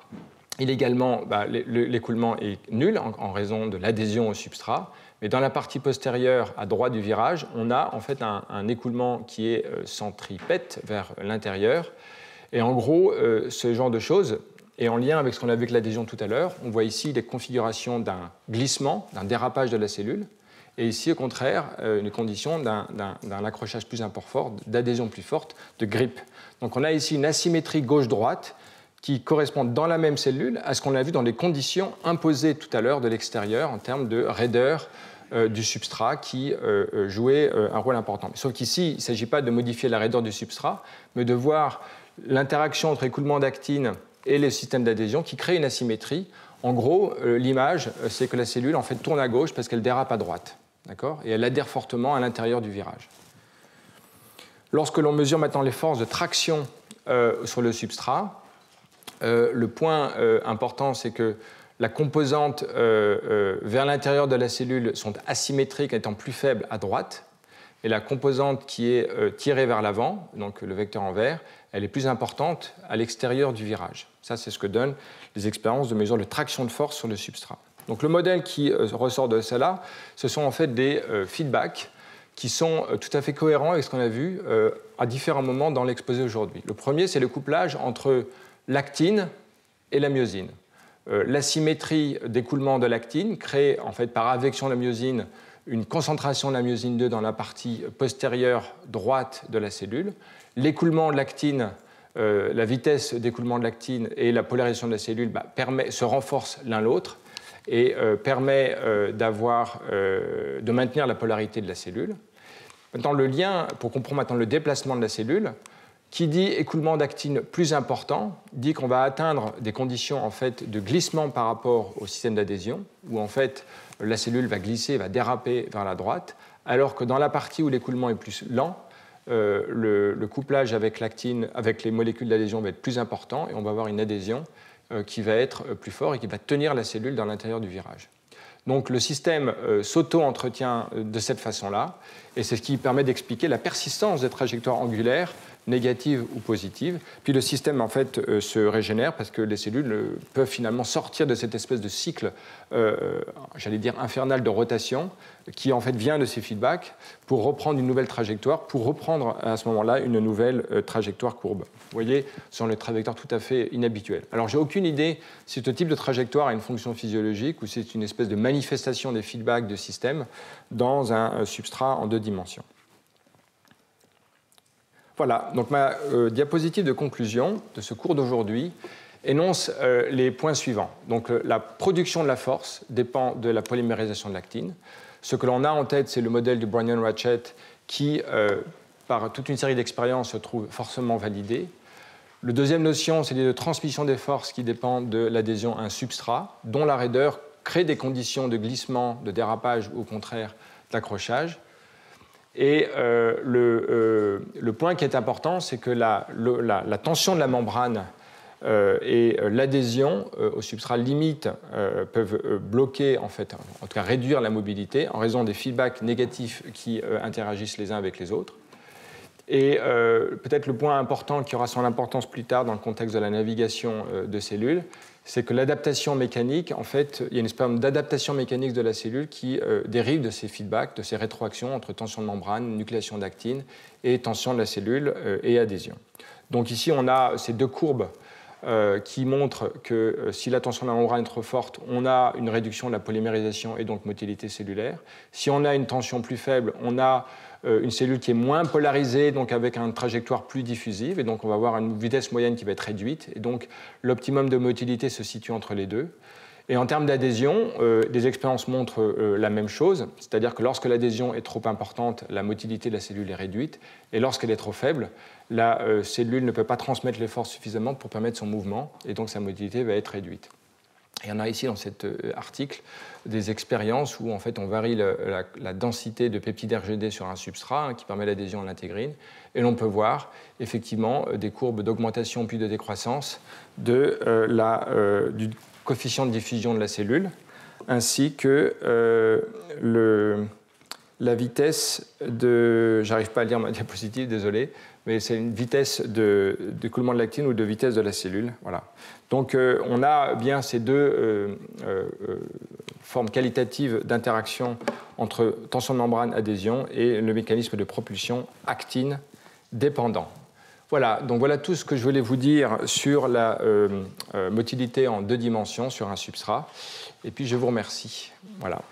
également, l'écoulement est nul en raison de l'adhésion au substrat. Mais dans la partie postérieure, à droite du virage, on a en fait un écoulement qui est centripète vers l'intérieur. Et en gros, ce genre de choses est en lien avec ce qu'on a vu avec l'adhésion tout à l'heure. On voit ici les configurations d'un glissement, d'un dérapage de la cellule. Et ici, au contraire, une condition d'un accrochage plus important, d'adhésion plus forte, de grippe. Donc on a ici une asymétrie gauche-droite qui correspond dans la même cellule à ce qu'on a vu dans les conditions imposées tout à l'heure de l'extérieur en termes de raideur du substrat qui jouait un rôle important. Sauf qu'ici, il ne s'agit pas de modifier la raideur du substrat, mais de voir l'interaction entre écoulement d'actine et le système d'adhésion qui crée une asymétrie. En gros, l'image, c'est que la cellule en fait, tourne à gauche parce qu'elle dérape à droite. D'accord ? Et elle adhère fortement à l'intérieur du virage. Lorsque l'on mesure maintenant les forces de traction sur le substrat, le point important, c'est que la composante vers l'intérieur de la cellule sont asymétriques, étant plus faibles à droite, et la composante qui est tirée vers l'avant, donc le vecteur en vert, elle est plus importante à l'extérieur du virage. Ça, c'est ce que donnent les expériences de mesure de traction de force sur le substrat. Donc le modèle qui ressort de cela, ce sont en fait des feedbacks qui sont tout à fait cohérents avec ce qu'on a vu à différents moments dans l'exposé aujourd'hui. Le premier, c'est le couplage entre l'actine et la myosine. L'asymétrie d'écoulement de l'actine crée en fait par advection de la myosine une concentration de la myosine 2 dans la partie postérieure droite de la cellule. L'écoulement de l'actine, la vitesse d'écoulement de l'actine et la polarisation de la cellule se renforcent l'un l'autre et permet de maintenir la polarité de la cellule. Maintenant, le lien, pour comprendre maintenant le déplacement de la cellule, qui dit écoulement d'actine plus important, dit qu'on va atteindre des conditions en fait, de glissement par rapport au système d'adhésion, où en fait la cellule va glisser, va déraper vers la droite, alors que dans la partie où l'écoulement est plus lent, le couplage avec l'actine, avec les molécules d'adhésion va être plus important et on va avoir une adhésion qui va être plus fort et qui va tenir la cellule dans l'intérieur du virage. Donc le système s'auto-entretient de cette façon-là et c'est ce qui permet d'expliquer la persistance des trajectoires angulaires négatives ou positives. Puis le système en fait se régénère parce que les cellules peuvent finalement sortir de cette espèce de cycle, j'allais dire infernal de rotation, qui en fait vient de ces feedbacks pour reprendre une nouvelle trajectoire, pour reprendre à ce moment-là une nouvelle trajectoire courbe. Vous voyez, ce sont des trajectoires tout à fait inhabituelles. Alors j'ai aucune idée si ce type de trajectoire a une fonction physiologique ou si c'est une espèce de manifestation des feedbacks de système dans un substrat en 2 dimensions. Voilà, donc ma diapositive de conclusion de ce cours d'aujourd'hui énonce les points suivants. Donc la production de la force dépend de la polymérisation de l'actine. Ce que l'on a en tête, c'est le modèle du Brownian-Ratchet qui, par toute une série d'expériences, se trouve forcément validé. La deuxième notion, c'est l'idée de transmission des forces qui dépend de l'adhésion à un substrat, dont la raideur crée des conditions de glissement, de dérapage ou au contraire d'accrochage. Et le point qui est important, c'est que la tension de la membrane et l'adhésion au substrat limite peuvent bloquer, en tout cas réduire la mobilité en raison des feedbacks négatifs qui interagissent les uns avec les autres. Et peut-être le point important qui aura son importance plus tard dans le contexte de la navigation de cellules, c'est que l'adaptation mécanique, en fait, il y a une espèce d'adaptation mécanique de la cellule qui dérive de ces feedbacks, de ces rétroactions entre tension de membrane, nucléation d'actine et tension de la cellule et adhésion. Donc ici, on a ces 2 courbes qui montrent que si la tension de la membrane est trop forte, on a une réduction de la polymérisation et donc motilité cellulaire. Si on a une tension plus faible, on a une cellule qui est moins polarisée, donc avec une trajectoire plus diffusive, et donc on va avoir une vitesse moyenne qui va être réduite, et donc l'optimum de motilité se situe entre les deux. Et en termes d'adhésion, des expériences montrent la même chose, c'est-à-dire que lorsque l'adhésion est trop importante, la motilité de la cellule est réduite, et lorsqu'elle est trop faible, la cellule ne peut pas transmettre les forces suffisamment pour permettre son mouvement, et donc sa motilité va être réduite. Il y en a ici dans cet article des expériences où en fait, on varie la densité de peptides RGD sur un substrat qui permet l'adhésion à l'intégrine. Et l'on peut voir effectivement des courbes d'augmentation puis de décroissance du coefficient de diffusion de la cellule, ainsi que la vitesse de... J'arrive pas à lire ma diapositive, désolé, mais c'est une vitesse d'écoulement de l'actine ou de vitesse de la cellule. Voilà. Donc on a bien ces deux formes qualitatives d'interaction entre tension de membrane, adhésion et le mécanisme de propulsion actine dépendant. Voilà, donc voilà tout ce que je voulais vous dire sur la motilité en 2 dimensions sur un substrat. Et puis je vous remercie. Voilà.